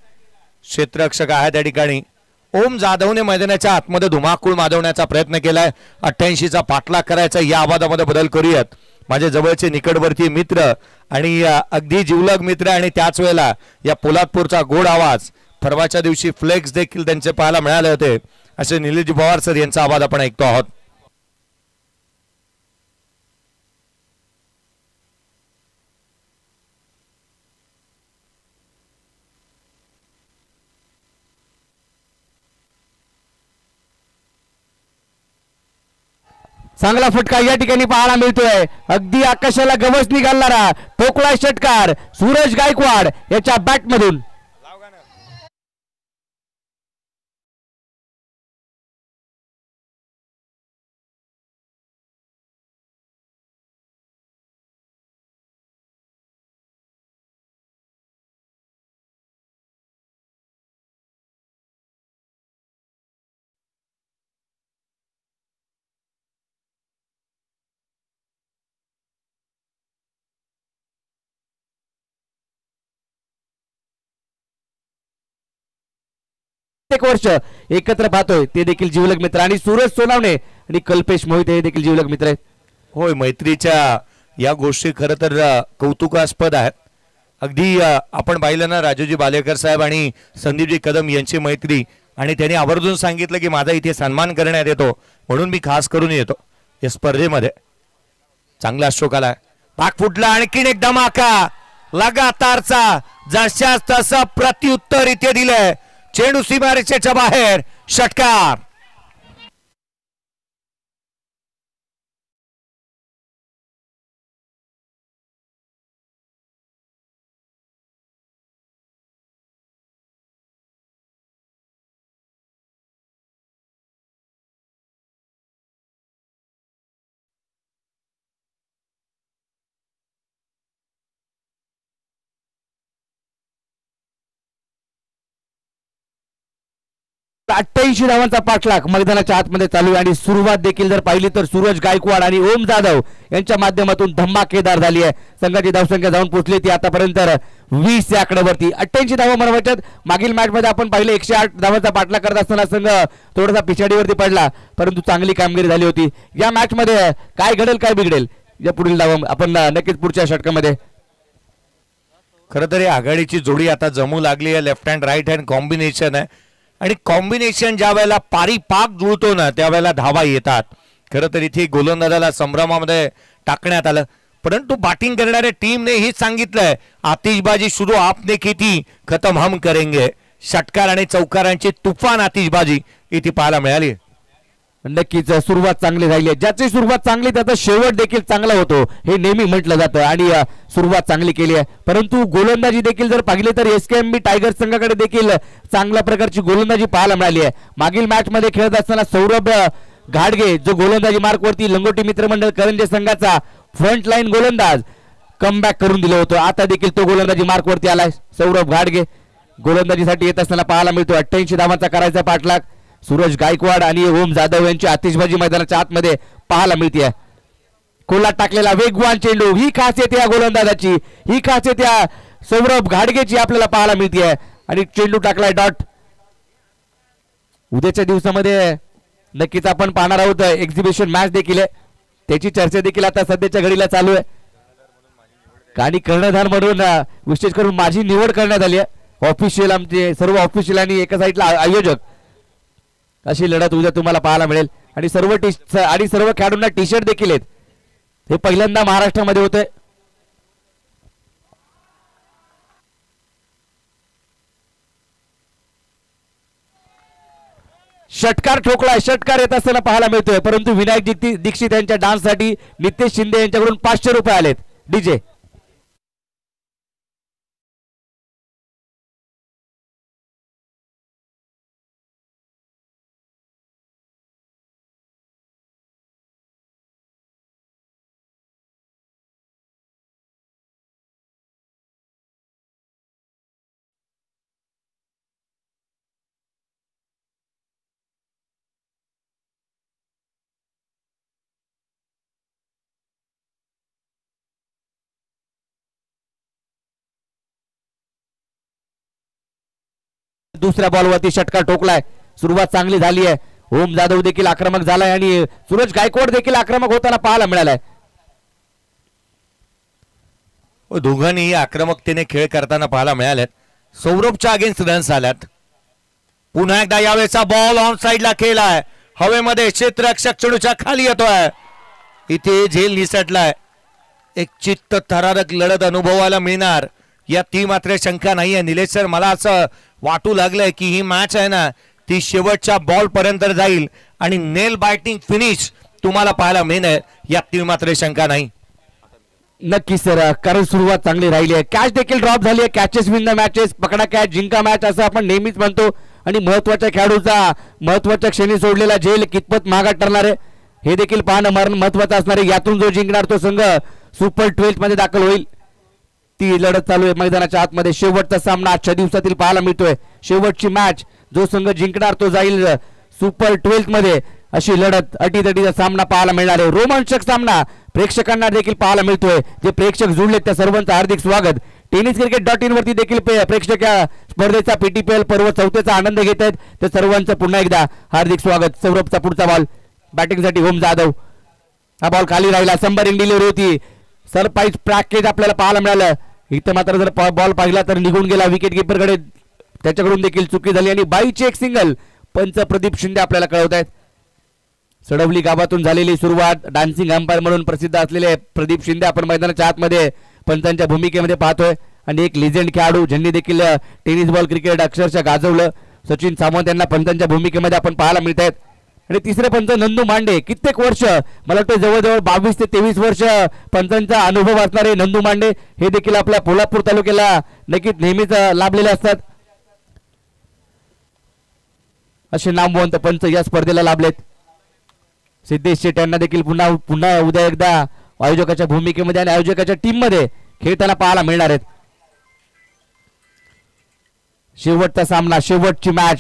क्षेत्ररक्षक आहे त्या ठिकाणी. ओम जाधवने मैदानाच्या आतमध्ये धुमाकूळ माजवण्याचा प्रयत्न केलाय. 88चा पाठलाग करायचा, या आवाजामध्ये बदल करूयात. माझे जवळचे निकटवर्ती मित्र आणि अगदी जिवलग मित्र आणि त्याच वेळेला या पोलादपूरचा गोड आवाज, परवाच्या दिवशी फ्लेक्स देखील त्यांचे पाहायला मिळाले होते, असे निलेश पवार सर यांचा आवाज आपण ऐकतो आहोत. चांगला फटका या ठिकाणी पाहायला मिळतोय. अगदी आकाशाला गवस निघालणारा ठोकळा षटकार सूरज गायकवाड याच्या बॅट मधून. प्रत्येक वर्ष एकत्र पाहतोय ते देखील जीवलग मित्र, आणि सूरज सोनावणे आणि कल्पेश मोहिते हे देखील जीवलग मित्र आहेत. होय, मैत्रीच्या या गोष्टी खरं तर कौतुकास्पद आहेत. अगदी आपण पाहिलं ना, राजूजी बालेकर साहेब आणि संदीपजी कदम यांची मैत्री, आणि त्यांनी आवर्जून सांगितलं की माझा इथे सन्मान करण्यात येतो म्हणून मी खास करून येतो या स्पर्धेमध्ये. चांगला स्ट्रोक आला, पाक फुटला, आणखीन एक धमाका लगातारचा, जशास तसं प्रत्युत्तर इथे दिलंय. चेंडू सीमारेषेच्या बाहेर, षटकार. अठ्ठ्याऐंशी धावांचा पाठलाग मैदानाच्या आतमध्ये चालू आहे, आणि सुरुवात देखील जर पाहिली तर सूरज गायकवाड आणि ओम जाधव यांच्या माध्यमातून धमाकेदार झाली आहे. संघाची धावसंख्या जाऊन पोहोचली ती आतापर्यंत 20 या आकड्यावरती. 88 धावा मनवायच्यात. मागील मॅच मध्ये आपण पाहिले 108 धावांचा पाठलाग करत असताना संघ थोडासा पिछाडीवरती पडला, परंतु चांगली कामगिरी झाली होती. या मॅच मध्ये काय घडेल काय बिघडेल या पुढील धावा आपण नक्कीच पुढच्या षटकामध्ये. खरं तर आघाडीची जोडी आता जमू लागली आहे. Left hand right hand combination आहे, आणि कॉम्बिनेशन ज्या वेळेला पारिपाक जुळतो ना त्यावेळेला धावा येतात. खरं तर इथे गोलंदाजाला संभ्रमामध्ये टाकण्यात आलं, परंतु बॅटिंग करणाऱ्या टीमने हेच सांगितलंय, आतिशबाजी शुरू आपने की थी, खतम हम करेंगे. षटकार आणि चौकारांची तुफान आतिशबाजी इथे पाहायला मिळाली. नक्कीच सुरुवात चांगली झाली आहे. ज्याची सुरुवात चांगली त्याचा शेवट देखील चांगला होतो हे नेहमी म्हटलं जातं, आणि सुरुवात चांगली केली आहे. परंतु गोलंदाजी देखील जर पाहिली तर एसकेएमबी टायगर संघाकडे देखील चांगल्या प्रकारची गोलंदाजी पाहायला मिळाली आहे. मागील मॅच मध्ये खेळत असताना सौरभ घाडगे जो गोलंदाजी मार्कवरती लंगोटी मित्रमंडळ करंजे संघाचा फ्रंट लाईन गोलंदाज कमबॅक करून दिलं होतं, आता देखील तो गोलंदाजी मार्कवरती आलाय. सौरभ घाडगे गोलंदाजीसाठी येत असताना पाहायला मिळतो. 88 धावांचा करायचा पाठलाग. सूरज गायकवाड आणि ओम जाधव यांची आतिशबाजी मैदानाच्या आतमध्ये पाहायला मिळते. कोलात टाकलेला वेगवान चेंडू, ही खासियत या गोलंदाजाची, ही खासियत या सौरभ घाडगेची आपल्याला पाहायला मिळते. आणि चेंडू टाकलाय डॉट. उद्याच्या दिवसामध्ये नक्कीच आपण पाहणार आहोत एक्झिबिशन मॅच देखील आहे, त्याची चर्चा देखील आता सध्याच्या घडीला चालू आहे. आणि कर्णधार म्हणून विशेष करून माझी निवड करण्यात आली आहे. ऑफिशियल आमचे सर्व ऑफिशियल आणि एका साईडला आयोजक, अशी लढत उद्या तुम्हाला पाहायला मिळेल. आणि सर्व खेळाडूंना टी शर्ट देखील आहेत. हे पहिल्यांदा महाराष्ट्रामध्ये होते. षटकार ठोकला, षटकार येत असताना पाहायला मिळतोय, परंतु विनायक दीक्षित यांच्या डान्ससाठी नितेश शिंदे यांच्याकडून 500 रुपये आलेत. डीजे दुसऱ्या बॉलवरती षटकार ठोकलाय. सुरुवात चांगली झाली आहे. ओम जाधव देखील आक्रमक झालाय आणि सूरज गायकवाड देखील आक्रमक होताना पाहायला मिळालाय. दोघांनी आक्रमकतेने खेळ करताना पाहायला मिळाल्यात. सौरभच्या अगेन्स्ट रन्स आल्यात. पुन्हा एकदा यावेळेचा बॉल ऑन साइडला खेळलाय. हवेमध्ये क्षेत्ररक्षक चेंडूच्या खाली येतोय. इथे झेल निसटलाय. एक चित्त थरारक लढत अनुभवायला मिळणार यात ती मात्र शंका नाहीये. निलेश सर, मला असं वाटू लागलंय की ही मॅच आहे ना ती शेवटच्या बॉल पर्यंत जाईल आणि नेल बायटिंग फिनिश तुम्हाला पाहायला मिळणार यात ती मात्र शंका नाही. नक्की सर, कारण सुरुवात चांगली राहिली आहे. कॅच देखील ड्रॉप झाली आहे. कॅचेस विन द मॅचेस, पकडा कॅच जिंका मॅच असं आपण नेहमीच म्हणतो. आणि महत्वाच्या खेळाडूचा महत्वाच्या क्षणी सोडलेला झेल कितपत महागात ठरणार आहे हे देखील पाहणं महत्वाचं असणार आहे. यातून जो जिंकणार तो संघ सुपर 12 मध्ये दाखल होईल. ती लढत चालू आहे मैदानाच्या आतमध्ये. शेवटचा सामना आजच्या दिवसातील पाहायला मिळतोय. शेवटची मॅच, जो संघ जिंकणार तो जाईल सुपर 12 मध्ये. अशी लढत अटीतटीचा सामना पाहायला मिळणार आहे. रोमांचक सामना प्रेक्षकांना देखील पाहायला मिळतोय. जे प्रेक्षक जुळलेत त्या सर्वांचं हार्दिक स्वागत. tenniscricket.in वरती देखील प्रेक्षक या स्पर्धेचा PTPL पर्व 4चा आनंद घेत आहेत. त्या सर्वांचं पुन्हा एकदा हार्दिक स्वागत. सौरभचा पुढचा बॉल बॅटिंगसाठी ओम जाधव. हा बॉल खाली राहिला. संबरिंग डिलिव्हरी होती. सरप्राईज पॅकेज आपल्याला पाहायला मिळालं. इथं मात्र जर बॉल पाहिला तर निघून गेला विकेट कीपरकडे. त्याच्याकडून देखील चुकी झाली आणि बाईची एक सिंगल. पंच प्रदीप शिंदे आपल्याला कळवत आहेत. सडवली गावातून झालेली सुरुवात. डान्सिंग अंपायर म्हणून प्रसिद्ध असलेले प्रदीप शिंदे आपण मैदानाच्या आतमध्ये पंचांच्या भूमिकेमध्ये पाहतोय. आणि एक लिजेंड खेळाडू ज्यांनी देखील टेनिस बॉल क्रिकेट अक्षरशः गाजवलं, सचिन सावंत यांना पंचांच्या भूमिकेमध्ये आपण पाहायला मिळत आहेत. आणि तिसरे पंच नंदू मांडे. कित्येक वर्ष, मला वाटतं जवळजवळ 22 ते 23 वर्ष पंचांचा अनुभव असणारे नंदू मांडे हे देखील आपल्या पोलादपूर तालुक्याला नक्कीच नेहमीच लाभलेले असतात. असे नामवंत पंच या स्पर्धेला लाभलेत. सिद्धेश शेट यांना देखील पुन्हा उद्या एकदा आयोजकाच्या भूमिकेमध्ये आणि आयोजकाच्या टीम मध्ये खेळताना पाहायला मिळणार आहेत. शेवटचा सामना, शेवटची मॅच,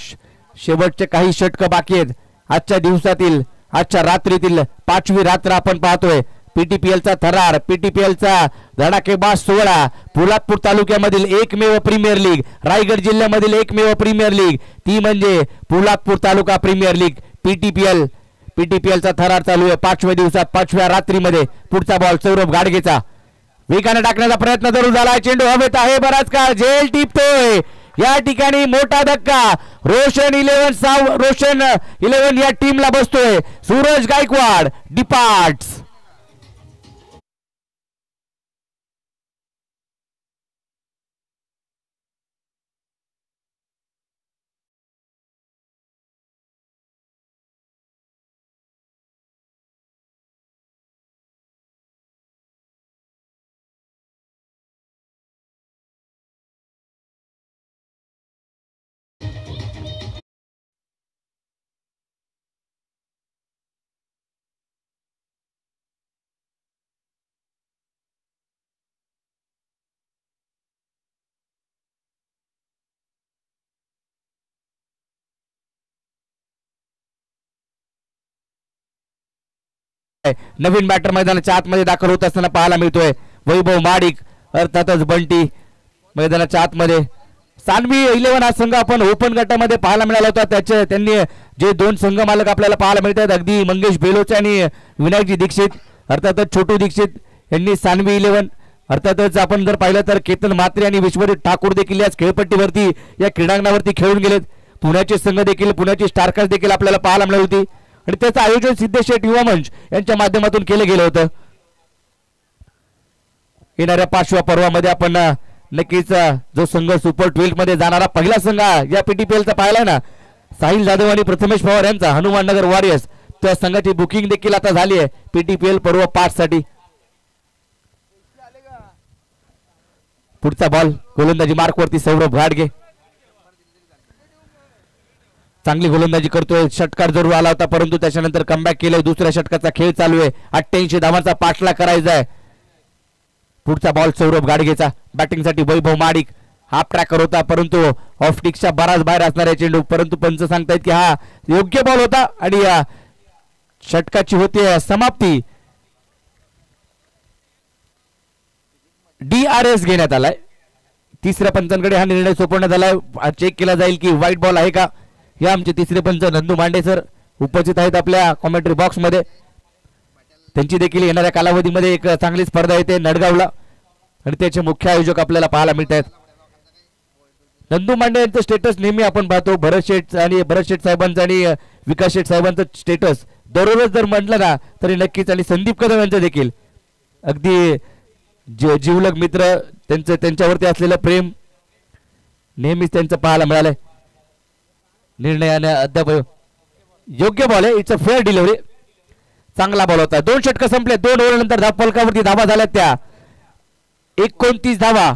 शेवटचे काही षटक बाकी आहेत. आजच्या दिवसातील, आजच्या रात्रीतील 5वी रात्र आपण पाहतोय. PTPLचा थरार, PTPLचा धडाकेबाज सोहळा. पोलादपूर तालुक्यामधील एकमेव प्रीमियर लीग, रायगड जिल्ह्यामधील एकमेव प्रीमियर लीग, ती म्हणजे पोलादपूर तालुका प्रीमियर लीग PTPL. PTPLचा थरार चालू आहे 5व्या दिवसात, 5व्या रात्रीमध्ये. पुढचा बॉल सौरभ गाडगेचा. वेगाने टाकण्याचा प्रयत्न जरूर झाला. चेंडू हवेत आहे. बराच काळ झेल टिपतोय. या ठिकाणी मोठा धक्का. रोशन 11 या टीमला बसतोय. सूरज गायकवाड डिपार्ट्स. नवीन बॅटर मैदानाच्या आतमध्ये दाखल होत असताना पाहायला मिळतोय. वैभव माडिक, अर्थातच बंटी मैदानाच्या आतमध्ये. सानवी 11 हा संघ आपण ओपन गटामध्ये पाहायला मिळाला होता. त्यांनी जे 2 संघ मालक आपल्याला पाहायला मिळतात, अगदी मंगेश बेलोचे आणि विनायकजी दीक्षित, अर्थातच छोटू दीक्षित यांनी सानवी 11. अर्थातच आपण जर पाहिलं तर केतन म्हात्रे आणि विश्वजित ठाकूर देखील या खेळपट्टीवरती, या क्रीडांगणावरती खेळून गेलेत. पुण्याचे संघ देखील, पुण्याची स्टारकास्ट देखील आपल्याला पाहायला मिळाली होती. आणि त्याचं आयोजन सिद्धेश शेट युवा मंच यांच्या माध्यमातून केलं गेलं होतं. येणाऱ्या 5व्या पर्वामध्ये आपण नक्कीच जो संघ सुपर 12 मध्ये जाणारा पहिला संघ या PTPLचा पाहिलाय ना, साहिल जाधव आणि प्रथमेश पवार यांचा हनुमाननगर वॉरियर्स, त्या संघाची बुकिंग देखील आता झाली आहे PTPL पर्व 5 साठी. पुढचा बॉल गोलंदाजी मार्कवरती सौरभ घाडगे. चांगली गोलंदाजी करतोय. षटकार जरूर आला होता परंतु त्याच्यानंतर कमबॅक केलंय. दुसऱ्या षटकाचा खेळ चालू आहे. 88 धावांचा पाठलाग करायचा आहे. पुढचा बॉल सौरभ गाडगेचा. बॅटिंगसाठी वैभव माडिक. हाफ ट्रॅकर होता परंतु ऑफ टिक्सच्या बराच बाहेर असणाऱ्या चेंडू, परंतु पंच सांगतायत की हा योग्य बॉल होता आणि या षटकाची होते समाप्ती. DRS घेण्यात आलाय. तिसऱ्या पंचांकडे हा निर्णय सोपवण्यात आलाय. चेक केला जाईल की व्हाईट बॉल आहे का. हे आमचे तिसरे पंच नंदू मांडे सर उपस्थित आहेत आपल्या कॉमेंट्री बॉक्स मध्ये. त्यांची देखील येणाऱ्या कालावधीमध्ये एक चांगली स्पर्धा येते नडगावला आणि त्याचे मुख्य आयोजक आपल्याला पाहायला मिळत आहेत. नंदू मांडे यांचं स्टेटस नेहमी आपण पाहतो. भरत शेठ साहेबांचं आणि विकास शेठ साहेबांचं स्टेटस दररोज जर म्हटलं ना तरी नक्कीच. आणि संदीप कदम यांचं देखील अगदी जिवलग मित्र, त्यांच्यावरती असलेलं प्रेम नेहमीच त्यांचं पाहायला मिळालंय. निर्णयाने अद्याप योग्य बॉल आहे. It's a fair delivery. चांगला बॉल होता. 2 षटक संपले. 2 ओव्हरनंतर धावफलकावरती धावा झाल्या त्या 29 धावा.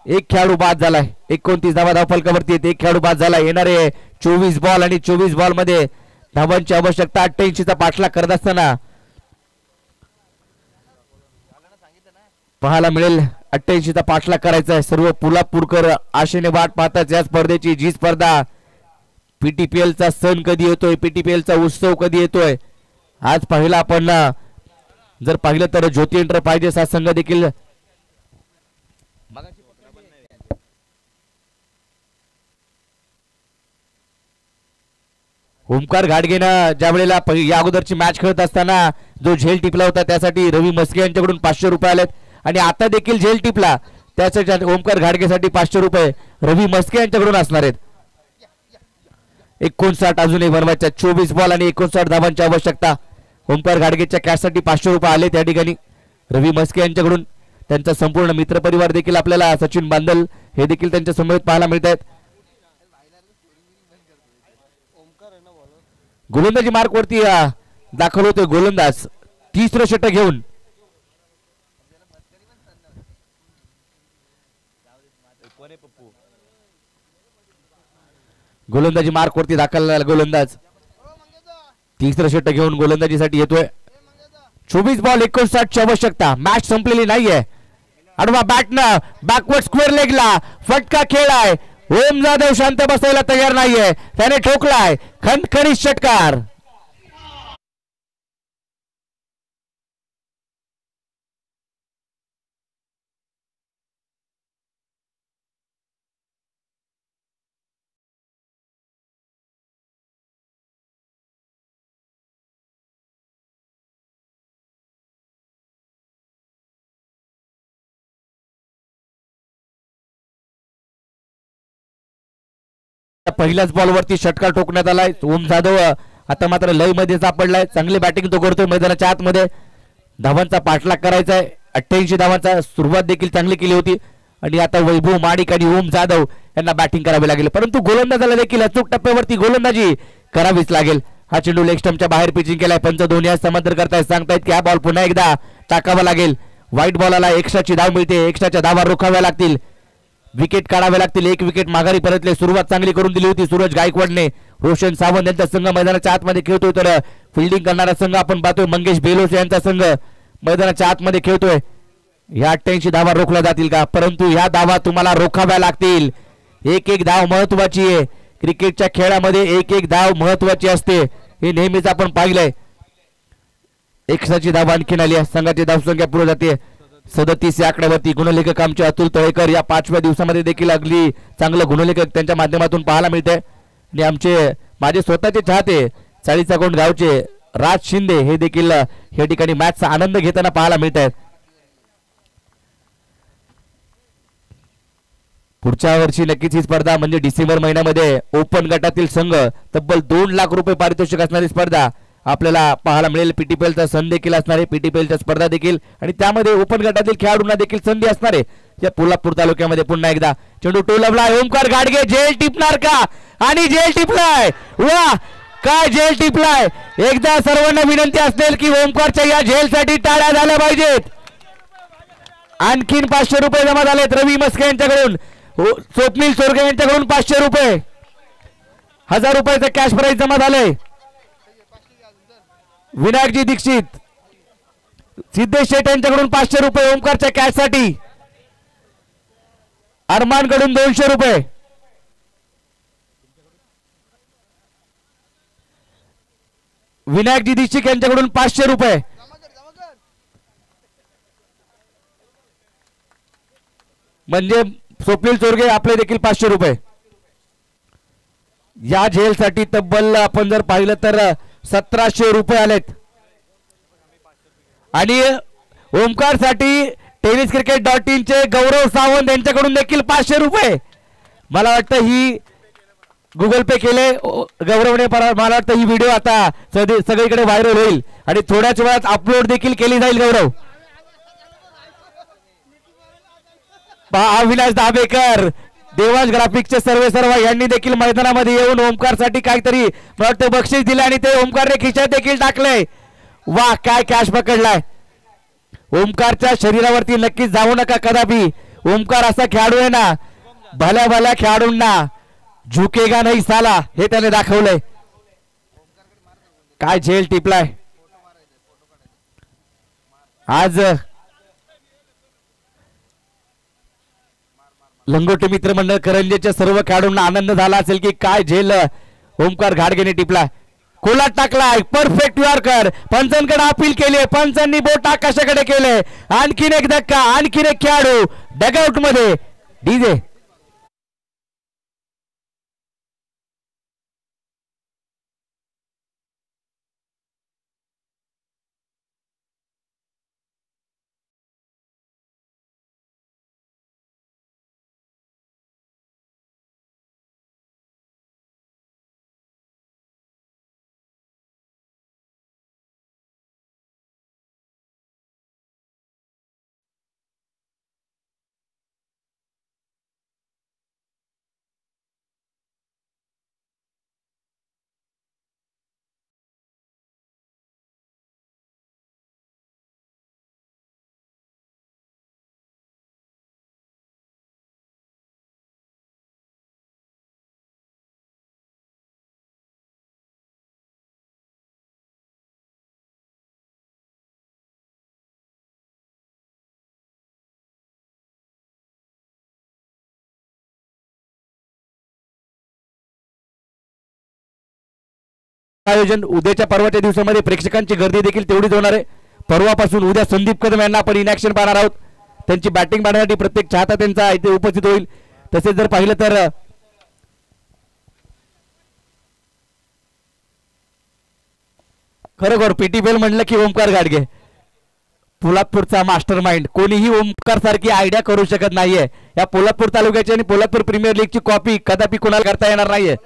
एक खेळाडू बाद झालाय. 29 धावा धावफलकावरती एक खेळाडू बाद झाला. येणारे 24 बॉल आणि 24 बॉल मध्ये धावांची आवश्यकता. 88चा पाठलाग करत असताना पाहायला मिळेल 88चा पाठलाग करायचा आहे. सर्व पुलापूरकर आशेने वाट पाहतात या स्पर्धेची. जी स्पर्धा PTPL चा सण कधी येतोय, PTPL चा उत्सव कधी येतोय. आज पाहिला आपण जर पाहिलं तर ज्योती एंटरप्राइजेस हा संघ देखील ओमकार घाटगेनं ज्या वेळेला या अगोदरची मॅच खेळत असताना जो झेल टिपला होता त्यासाठी रवी मस्के यांच्याकडून 500 रुपये आलेत. आणि आता देखील झेल टिपला त्यासाठी ओमकार घाटगेसाठी 500 रुपये रवी मस्के यांच्याकडून असणार आहेत. 59 अजूनही बनवायच्या. 24 बॉल आणि 59 धावांची आवश्यकता. ओमकार घाटगेच्या कॅशसाठी 500 रुपये आले त्या ठिकाणी रवी मस्के यांच्याकडून. त्यांचा संपूर्ण मित्रपरिवार देखील आपल्याला सचिन बांदल हे देखील त्यांच्या समोर पाहायला मिळत आहेत. गोलंदाजी मार्क वरती दाखल होतोय गोलंदाज 30रं षटक घेऊन. गोलंदाजी मार्क वरती दाखल गोलंदाज 30रं षटक घेऊन गोलंदाजीसाठी येतोय. 24 बॉल 59ची आवश्यकता. मॅच संपलेली नाहीये. आडवा बॅटनं बॅकवर्ड स्क्वेअर लेगला फटका खेळाय. ओम जाधव शांत बसायला तयार नाहीये. त्याने ठोकलाय खणखणीत षटकार. पहिल्याच बॉलवरती षटकार ठोकण्यात आलाय. ओम जाधव आता मात्र लय मध्ये सापडलाय. चांगली बॅटिंग तो करतोय मैदानाच्या आतमध्ये. धावांचा पाठलाग करायचा आहे. 88 धावांचा सुरुवात देखील चांगली केली होती आणि आता वैभव माडिक आणि ओम जाधव यांना बॅटिंग करावी लागेल. परंतु गोलंदाजाला देखील अचूक टप्प्यावरती गोलंदाजी करावीच लागेल. हा चेंडू लेग स्टंपच्या बाहेर पिचिंग केलाय. पंच दोन्ही समांतर करतायत. सांगतायत की हा बॉल पुन्हा एकदा टाकावा लागेल. व्हाईट बॉलाला एक्स्ट्राची धाव मिळते. एक्स्ट्राच्या धावा रोखाव्या लागतील. विकेट काढावे लागतील. एक विकेट माघारी परतले. सुरुवात चांगली करून दिली होती सूरज गायकवाडने. रोशन सावंत यांचा संघ मैदानाच्या आतमध्ये खेळतोय तर फिल्डिंग करणारा संघ आपण पाहतोय मंगेश बेलोस यांचा संघ मैदानाच्या आतमध्ये खेळतोय. ह्या 88 धावा रोखल्या जातील का? परंतु ह्या धावा तुम्हाला रोखाव्या लागतील. एक एक धाव महत्वाची आहे. क्रिकेटच्या खेळामध्ये एक एक धाव महत्वाची असते. हे नेहमीच आपण पाहिलंय. एक्स्ट्राची धाव आणखीन आली आहे. संघाची धावसंख्या पुढे जाते 37 या आकड्यावरती. गुणलेखक आमचे अतुल तळेकर या 5व्या दिवसामध्ये देखील अगदी चांगलं गुणलेखक त्यांच्या माध्यमातून पाहायला मिळते. आणि आमचे माझे स्वतःचे चाहते 40 कोण गावचे राज शिंदे हे देखील या ठिकाणी मॅचचा आनंद घेताना पाहायला मिळत आहेत. पुढच्या वर्षी नक्कीच ही स्पर्धा म्हणजे डिसेंबर महिन्यामध्ये ओपन गटातील संघ तब्बल 2 लाख रुपये पारितोषिक असणारी स्पर्धा आपल्याला पाहायला मिळेल. PTPLचा सण देखील असणार आहे. PTPLच्या स्पर्धा देखील आणि त्यामध्ये ओपन गटातील खेळाडूंना देखील संधी असणार आहे. या पोलादपूर तालुक्यामध्ये पुन्हा एकदा चेंडू टोलवलाय. ओमकार गाडगे झेल टिपणार का? आणि झेल टिपलाय. वा काय झेल टिपलाय. एकदा सर्वांना विनंती असेल की ओमकारच्या या झेलसाठी टाळ्या झाल्या पाहिजेत. आणखीन 500 रुपये जमा झालेत रवी मस्के यांच्याकडून. स्वप्नील सोरगे यांच्याकडून 500 रुपये. 1000 रुपयाचं कॅश प्राइज जमा झालंय. विनायकजी दीक्षित सिद्धेश शेठ यांच्याकडून 500 रुपये ओमकारच्या कॅश साठी. अरमानकडून 200 रुपये. विनायकजी दीक्षित यांच्याकडून 500 रुपये. म्हणजे स्वप्नील चोरगे आपले देखील 500 रुपये. या झेलसाठी तब्बल आपण जर पाहिलं तर 1700 रुपये आलेत आणि ओमकार साठी tenniscricket.in चे गौरव सावंत यांच्याकडून देखील 500 रुपये. मला वाटतं ही गुगल पे केले गौरवने. मला वाटतं ही व्हिडिओ आता सगळीकडे व्हायरल होईल आणि थोड्याच वेळात अपलोड देखील केली जाईल. गौरव अविनाश दाभेकर देवांश ग्राफिक्सचे सर्व यांनी देखील मैदानामध्ये येऊन ओमकार साठी काहीतरी मला वाटतं बक्षीस दिले आणि ते ओमकारने खिशात देखील टाकले. वा काय कॅश पकडलाय. ओमकारच्या शरीरावरती नक्कीच जाऊ नका कदापि. ओमकार असा खेळाडू आहे ना, भल्या भल्या खेळाडूंना झुकेगा नाही साला हे त्याने दाखवलंय. काय झेल टिपलाय आज. लंगोटी मित्र मंडळ करंजेच्या सर्व खेळाडूंना आनंद झाला असेल की काय झेल ओमकार घाडगेने टिपला. कोलात टाकलाय परफेक्ट यॉर्कर. पंचांकडे अपील केली, पंचांनी बोट आकाशाकडे केले. आणखीन एक धक्का, आणखीन एक खेळाडू डगआउट मध्ये. डीजे आयोजन उद्याच्या परवाच्या दिवसामध्ये प्रेक्षकांची गर्दी देखील तेवढीच होणार आहे. परवापासून उद्या संदीप कदम यांना आपण इन ऍक्शन पाहणार आहोत. त्यांची बॅटिंग पाहण्यासाठी प्रत्येक चाहता त्यांचा इथे उपस्थित होईल. तसेच जर पाहिलं तर खरोखर पीटी बेल म्हणलं की ओमकार घाडगे पोलादपूरचा मास्टर माइंड. कोणीही ओमकार सारखी आयडिया करू शकत नाहीये. या पोलादपूर तालुक्याची आणि पोलादपूर प्रीमियर लीगची कॉपी कदापि कोणाला करता येणार नाहीये.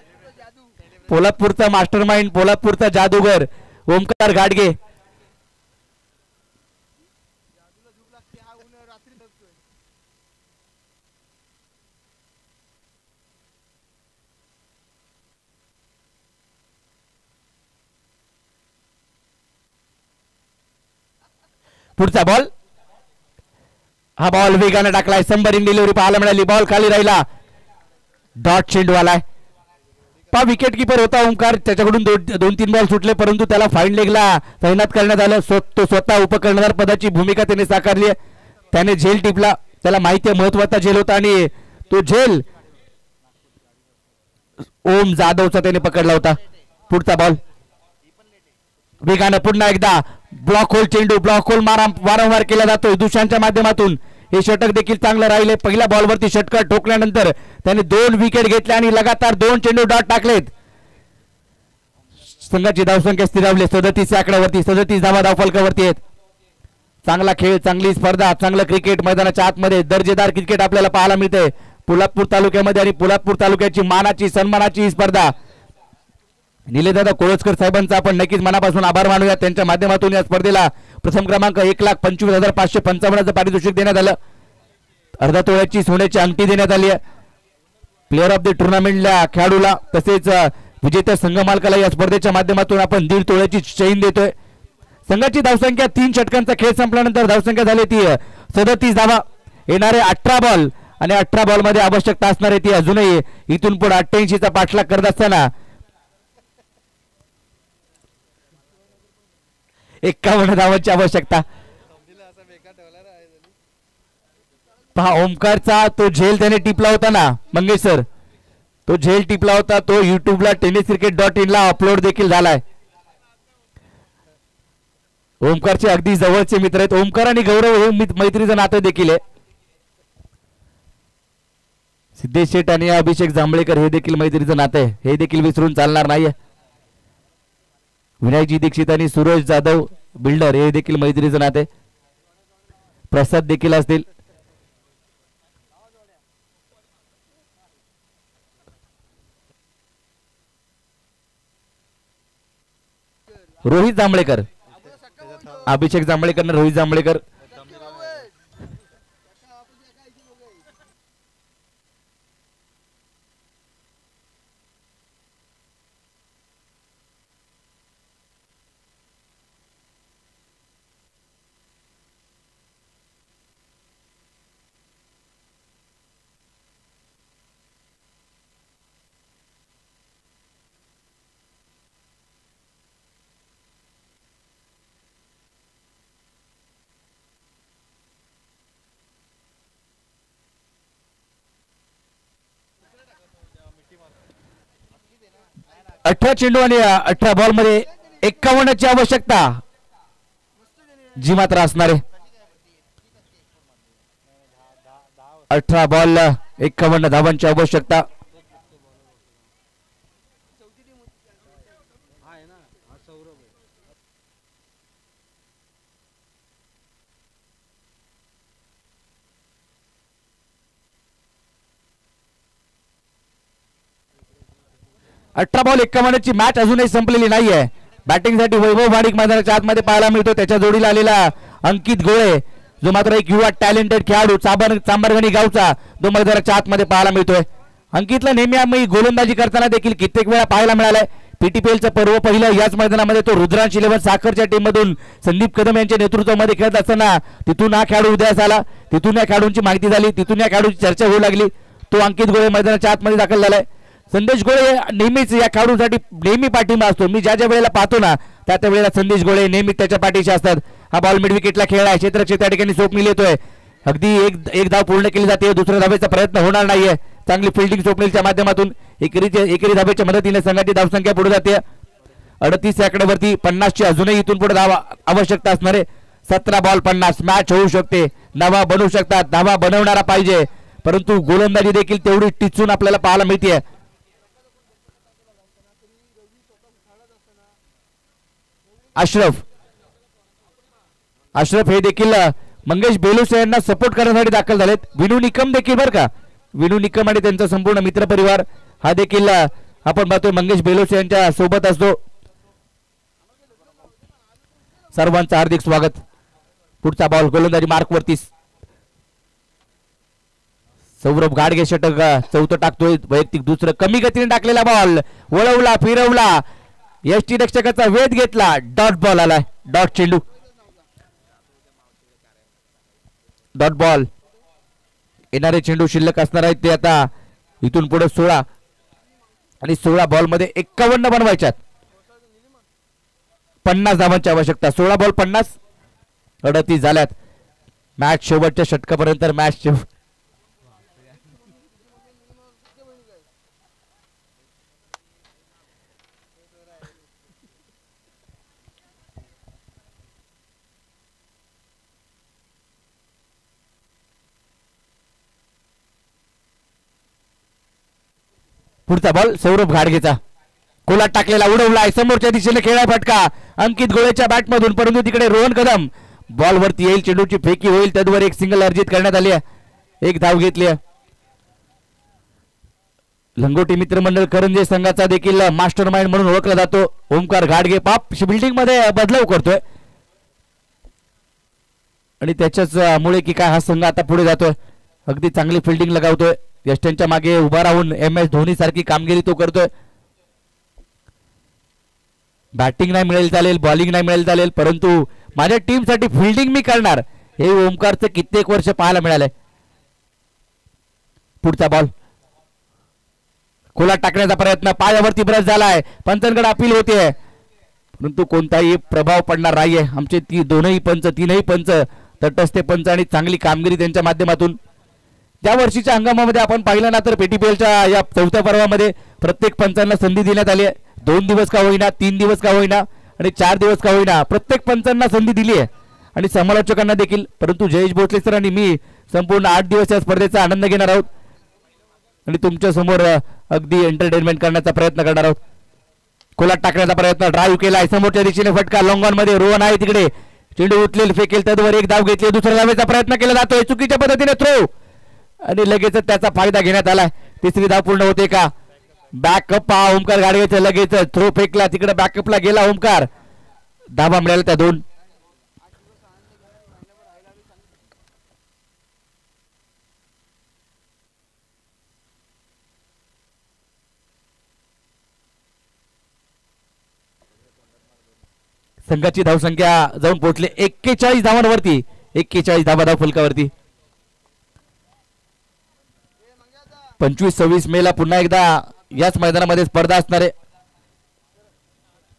पोलादपूरचा मास्टर माइंड, पोलादपूरचा जादूगर ओमकार घाडगे. पुढचा बॉल, हा बॉल वेगाने टाकलाय. संबरिंग डिलिव्हरी पाहायला मिळाली. बॉल खाली राहिला. डॉट चेंडूवाला पा विकेट कीपर होता ओमकार. त्याच्याकडून दोन तीन बॉल सुटले परंतु त्याला फाईन लेगला तैनात करण्यात आलं. तो स्वतः उपकर्णधार पदाची भूमिका त्याने साकारली. त्याने झेल टिपला. त्याला माहिती आहे महत्वाचा झेल होता आणि तो झेल ओम जाधवचा त्याने पकडला होता. पुढचा बॉल वेगानं पुन्हा एकदा ब्लॉक होल चेंडू. ब्लॉक होल वारंवार केला जातो दुशांच्या माध्यमातून. हे षटक देखील चांगलं राहिले. पहिल्या बॉलवरती षटकर ठोकल्यानंतर त्याने 2 विकेट घेतल्या आणि लगातार 2 चेंडू डॉट टाकलेत. संघाची धावसंख्या स्थिरावली 37 आकड्यावरती. 37 धावा धावफलकावरती आहेत. चांगला खेळ, चांगली स्पर्धा, चांगलं क्रिकेट मैदानाच्या आतमध्ये दर्जेदार क्रिकेट आपल्याला पाहायला मिळते पोलादपूर तालुक्यामध्ये. आणि पोलादपूर तालुक्याची मानाची सन्मानाची ही स्पर्धा. निलेदादा कोळसकर साहेबांचा आपण नक्कीच मनापासून आभार मानूया. त्यांच्या माध्यमातून या स्पर्धेला प्रथम क्रमांक 1,25,555 पारितोषिक देण्यात आलं. अर्धा तोळ्याची सोन्याची अंगठी देण्यात आली आहे प्लेअर ऑफ द टुर्नामेंटला खेळाडूला. तसेच विजेत्या संघ मालकाला या स्पर्धेच्या माध्यमातून आपण 1.5 तोळ्याची चैन देतोय. संघाची धावसंख्या 3 षटकांचा खेळ संपल्यानंतर धावसंख्या झाली ती 37 धावा. येणारे 18 बॉल आणि 18 बॉल मध्ये आवश्यकता असणार आहे ती अजूनही इथून पुढे 88चा पाठलाग करत असताना 51 धावांची आवश्यकता. पहा ओमकारचा तो झेल त्याने टिपला होता ना मंगेश सर, तो झेल टिपला होता तो युट्यूबला tenniscricket.in ला अपलोड देखील झालाय. ओमकारचे अगदी जवळचे मित्र आहेत. ओमकार आणि गौरव हे मैत्रीचं नातं देखील आहे. सिद्धेश शेठ आणि अभिषेक जांभळेकर हे देखील मैत्रीचं नातं आहे, हे देखील विसरून चालणार नाहीये. विनायकजी दीक्षित आणि सूरज जाधव बिल्डर हे देखील मैत्रीचं नातं आहे. प्रसाद देखील असतील. रोहित जांभळेकर, अभिषेक जांभळेकर, रोहित जांभळेकर. अठरा चेंडू आणि 18 बॉल मध्ये 51 ची आवश्यकता जी मात्र असणार आहे. 18 बॉल 51 धावांची आवश्यकता. अठरा बॉल 51 ची मॅच अजूनही संपलेली नाहीये. बॅटिंगसाठी वैभव माणिक मैदानाच्या आतमध्ये पाहायला मिळतो. त्याच्या जोडीला आलेला अंकित गोळे जो मात्र एक युवा टॅलेंटेड खेळाडू चांबरगणी गावचा जो मैदानाच्या आतमध्ये पाहायला मिळतोय. अंकितला नेहमी आम्ही गोलंदाजी करताना देखील कित्येक वेळा पाहायला मिळालंय. पीटीपीएलचं पर्व पहिलं याच मैदानामध्ये तो रुद्रांश 11 साखरच्या टीम मधून संदीप कदम यांच्या नेतृत्वामध्ये खेळत असताना तिथून हा खेळाडू उदयास आला. तिथून या खेळाडूंची माहिती झाली, तिथून या खेळाडूची चर्चा होऊ लागली. तो अंकित गोळे मैदानाच्या आतमध्ये दाखल झालाय. संदेश गोळे नेहमीच या खेळाडूंसाठी नेहमी पाठिंबा असतो. मी ज्या ज्या वेळेला पाहतो ना त्या त्या वेळेला संदेश गोळे नेहमी त्याच्या पाठीशी असतात. हा बॉल मिड विकेटला खेळला आहे. क्षेत्ररक्षक त्या ठिकाणी स्वप्नील येतोय. अगदी एक धाव पूर्ण केली जाते. दुसऱ्या धावेचा प्रयत्न होणार नाहीये. चांगली फिल्डिंग स्वप्नीलच्या माध्यमातून एकेरी धावेच्या मदतीने संघाची धावसंख्या पुढे जाते. 38 आकड्यावरती 50 ची अजूनही इथून पुढे धावा आवश्यकता असणार आहे. 17 बॉल 50 मॅच होऊ शकते. धावा बनवू शकतात. धावा बनवणारा पाहिजे, परंतु गोलंदाजी देखील तेवढी टिचून आपल्याला पाहायला मिळते. अशरफ हे देखील मंगेश बेलुसे यांना सपोर्ट करण्यासाठी दाखल झालेत. विनू निकम देखील बरं का, विनू निकम आणि त्यांचा संपूर्ण मित्र परिवार हा देखील आपण पाहतोय मंगेश बेलुसे यांच्या सोबत असतो. सर्वांचं हार्दिक स्वागत. पुढचा बॉल गोलंदाजी मार्कवरती सौरभ गाडगे षटक चौथं टाकतोय. वैयक्तिक दुसरं कमी गतीने टाकलेला बॉल वळवला, फिरवला, यष्टी रक्षकाचा वेध घेतला. डॉट बॉल आलाय. डॉट चेंडू, डॉट बॉल. येणारे चेंडू शिल्लक असणार आहेत ते आता इथून पुढे 16 आणि 16 बॉल मध्ये 51 बनवायच्यात. 50 धावांची आवश्यकता. 16 बॉल 50, 38 झाल्यात. मॅच शेवटच्या षटकापर्यंत मॅच पुढचा बॉल सौरभ घाडगेचा कोलाट टाकलेला, उडवलाय समोरच्या दिशेने खेळा फटका अंकित गोळेच्या बॅटमधून, परंतु तिकडे रोहन कदम बॉल वरती येईल. चेंडूची फेकी होईल. त्याद्वार एक सिंगल अर्जित करण्यात आली आहे. एक धाव घेतली आहे. लंगोटी मित्रमंडळ करंजे संघाचा देखील मास्टर माइंड म्हणून ओळखला जातो ओमकार घाडगे. पाप बिल्डिंग मध्ये बदलाव करतोय आणि त्याच्याच मुळे की काय हा संघ आता पुढे जातोय. अगदी चांगली फिल्डिंग लगावतोय. यष्ट्यांच्या मागे उभा राहून MS धोनी सारखी कामगिरी तो करतोय. बॅटिंग नाही मिळेल चालेल, बॉलिंग नाही मिळेल चालेल, परंतु माझ्या टीम साठी फिल्डिंग मी करणार हे ओमकारचं कित्येक वर्ष पाहायला मिळालंय. पुढचा बॉल खोला टाकण्याचा प्रयत्न पायावरती ब्रश झालाय. पंचांकडे अपील होते परंतु कोणताही प्रभाव पडणार नाहीये. आमचे तीनही पंच तटस्थ पंच आणि चांगली कामगिरी त्यांच्या माध्यमातून. त्या वर्षीच्या हंगामामध्ये आपण पाहिलं ना तर पेटीपीएलच्या या चौथ्या पर्वामध्ये प्रत्येक पंचांना संधी देण्यात आली आहे. 2 दिवस का होईना, 3 दिवस का होईना आणि 4 दिवस का होईना प्रत्येक पंचांना संधी दिली आहे आणि समालोचकांना देखील. परंतु जयेश भोसले सर आणि मी संपूर्ण 8 दिवस या स्पर्धेचा आनंद घेणार आहोत. आणि तुमच्या समोर अगदी एंटरटेनमेंट करण्याचा प्रयत्न करणार आहोत. खोलात टाकण्याचा प्रयत्न, ड्राईव्ह केलाय समोरच्या दिशेने फटका, लॉंग ऑन मध्ये रोहन आहे तिकडे, चेंडू उचलेल फेकेल, त्यावर एक धाव घेतली, दुसऱ्या धावेचा प्रयत्न केला जातोय, चुकीच्या पद्धतीने थ्रो आणि लगेच त्याचा फायदा घेण्यात आलाय. तिसरी धाव पूर्ण होते का? बॅकअप पहा ओमकार गाडगेचं, लगेच थ्रो फेकला तिकडे, बॅकअपला गेला ओमकार, धावा मिळाल्या त्या 2. संघाची धावसंख्या जाऊन पोहोचले 41 धावांवरती, 41 धावा धाव फलकावरती. 25-26 मेला पुन्हा एकदा याच मैदानामध्ये स्पर्धा असणार आहे.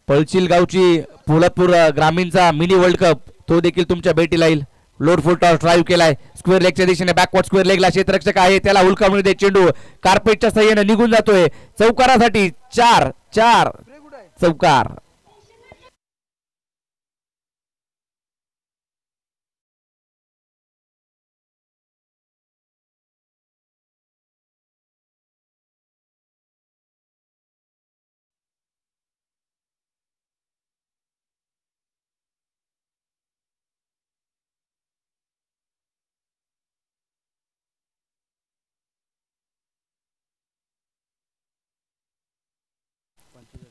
पळशील गावची पोलादपूर ग्रामीणचा मिनी वर्ल्ड कप, तो देखील तुमच्या भेटीला येईल. लोड फुल टॉस ड्राईव्ह केलाय स्क्वेअर लेगच्या दिशेने, बॅकवर्ड स्क्वेअर लेगला क्षेत्ररक्षक आहे, त्याला हुलकावून दे, चेंडू कार्पेटच्या सहाय्याने निघून जातोय चौकारासाठी. 4 चौकार.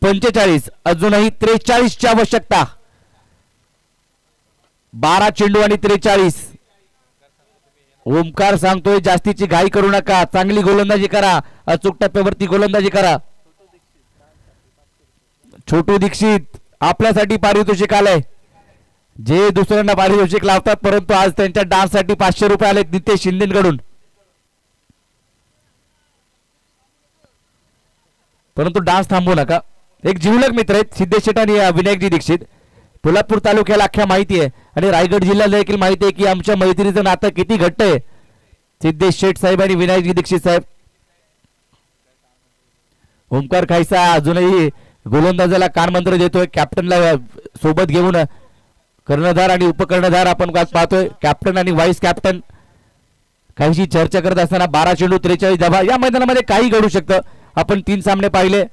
पंचेचाळीस, अजूनही 43 ची आवश्यकता. 12 चेंडू आणि 43. ओमकार सांगतोय जास्तीची घाई करू नका, चांगली गोलंदाजी करा, अचूक टप्प्यावरती गोलंदाजी करा. छोटू दीक्षित आपल्यासाठी पारितोषिक आलंय. जे दुसऱ्यांना पारितोषिक लावतात, परंतु आज त्यांच्या डान्स साठी 500 रुपये आले नितेश शिंदेकडून. परंतु डान्स थांबवू नका. एक जिवलग मित्र आहेत सिद्धेश शेट आणि विनायकजी दीक्षित. पोलादपूर तालुक्याला अख्ख्या माहिती आहे आणि रायगड जिल्ह्याला देखील माहिती आहे की आमच्या मैत्रीचं नातं किती घट्ट आहे. सिद्धेश शेट साहेब आणि विनायकजी दीक्षित साहेब. ओमकार खायसा अजूनही गोलंदाजाला कानमंत्र देतोय, कॅप्टनला सोबत घेऊन. कर्णधार आणि उपकर्णधार आपण पाहतोय, कॅप्टन आणि व्हाईस कॅप्टन काहीशी चर्चा करत असताना. 12 चेंडू 43 धावा. या मैदानामध्ये काही घडू शकतं. आपण 3 सामने पाहिले,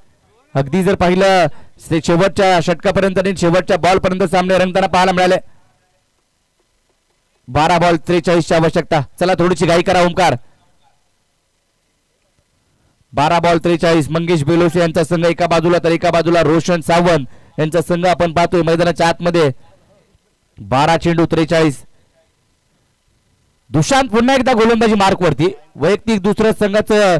अगदी जर पाहिलं शेवटच्या षटकापर्यंत आणि शेवटच्या बॉल पर्यंत सामने रंगताना पाहायला मिळाले. 12 बॉल 43 ची आवश्यकता. चला थोडीशी घाई करा ओमकार. 12 बॉल 43. मंगेश बेलोसे यांचा संघ एका बाजूला, तर एका बाजूला रोशन सावंत यांचा संघ आपण पाहतोय मैदानाच्या आतमध्ये. 12 चेंडू 43. दुशांत पुन्हा एकदा गोलंदाजी मार्क वरती. वैयक्तिक दुसऱ्या संघाचं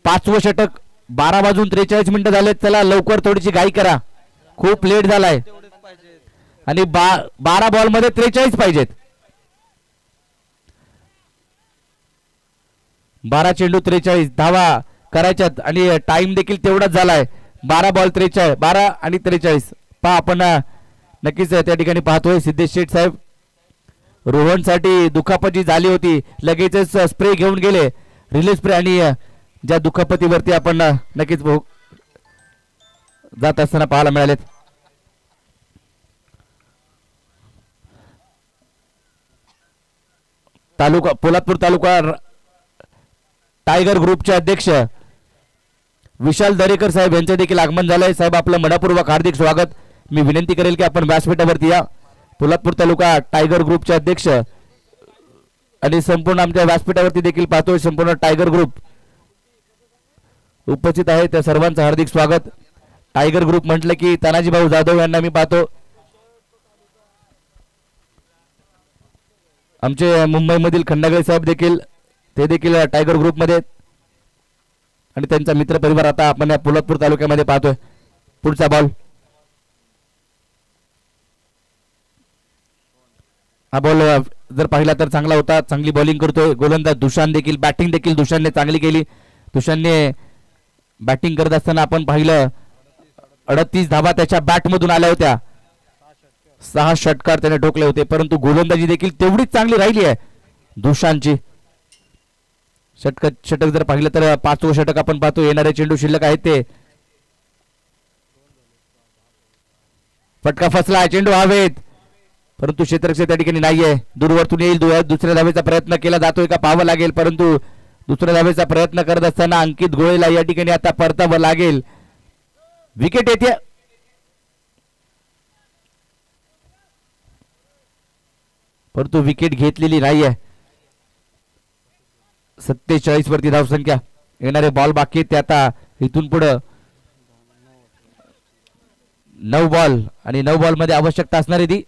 5वं षटक. 12 वाजून 43 मिनिटं झाले. चला लवकर थोडीशी घाई करा, खूप लेट झालाय आणि 12 बॉल मध्ये 43 पाहिजेत. 12 चेंडू 43 धावा करायच्यात आणि टाइम देखील तेवढाच झालाय. 12 बॉल 43, 12 आणि 43. पहा आपण नक्कीच त्या ठिकाणी पाहतोय. सिद्धेश शेठ साहेब रोहन साठी दुखापती झाली होती, लगेचच स्प्रे घेऊन गेले, रिलीज स्प्रे, आणि ज्या दुखापतीवरती आपण नक्कीच जात असताना पाहायला मिळालेत. तालुका पोलादपूर तालुका टायगर ग्रुपचे अध्यक्ष विशाल दरेकर साहेब यांचे देखील आगमन झालंय. साहेब आपलं मनपूर्वक हार्दिक स्वागत. मी विनंती करेल की आपण व्यासपीठावरती या. पोलादपूर तालुका टायगर ग्रुपचे अध्यक्ष आणि संपूर्ण आमच्या व्यासपीठावरती देखील पाहतोय संपूर्ण टायगर ग्रुप उपस्थित आहे. त्या सर्वांचं हार्दिक स्वागत. टायगर ग्रुप म्हटलं की तानाजी भाऊ जाधव यांना मी पाहतो. आमचे मुंबईमधील खंडागळे साहेब देखील, ते देखील टायगर ग्रुप मध्ये आणि त्यांचा मित्र परिवार आता आपण या पोलादपूर तालुक्यामध्ये पाहतोय. पुढचा बॉल. हा बॉल जर पाहिला तर चांगला होता. चांगली बॉलिंग करतोय गोलंदाज दुशान देखील. बॅटिंग देखील दुशानने चांगली केली. दुशानने बॅटिंग करत असताना आपण पाहिलं 38 धावा त्याच्या बॅट मधून आल्या होत्या. 6 षटकार त्याने ठोकले होते, परंतु गोलंदाजी देखील तेवढीच चांगली राहिली आहे दुशानची. षटक जर पाहिलं तर 5वं षटक आपण पाहतो. येणारे चेंडू शिल्लक आहेत ते. फटका फसला, चेंडू हवेत, परंतु क्षेत्ररक्षक त्या ठिकाणी नाहीये. दूरवरतून येईल, दुसऱ्या धावेचा प्रयत्न केला जातोय का पाहावं लागेल, परंतु दुसऱ्या धावेचा प्रयत्न करत असताना अंकित गोळेला या ठिकाणी आता परतावं लागेल. विकेट येते. परंतु विकेट घेतलेली नाहीये. 47 वरती धावसंख्या. येणारे बॉल बाकी आहेत ते आता इथून पुढे 9 बॉल आणि 9 बॉल मध्ये आवश्यकता असणार आहे ती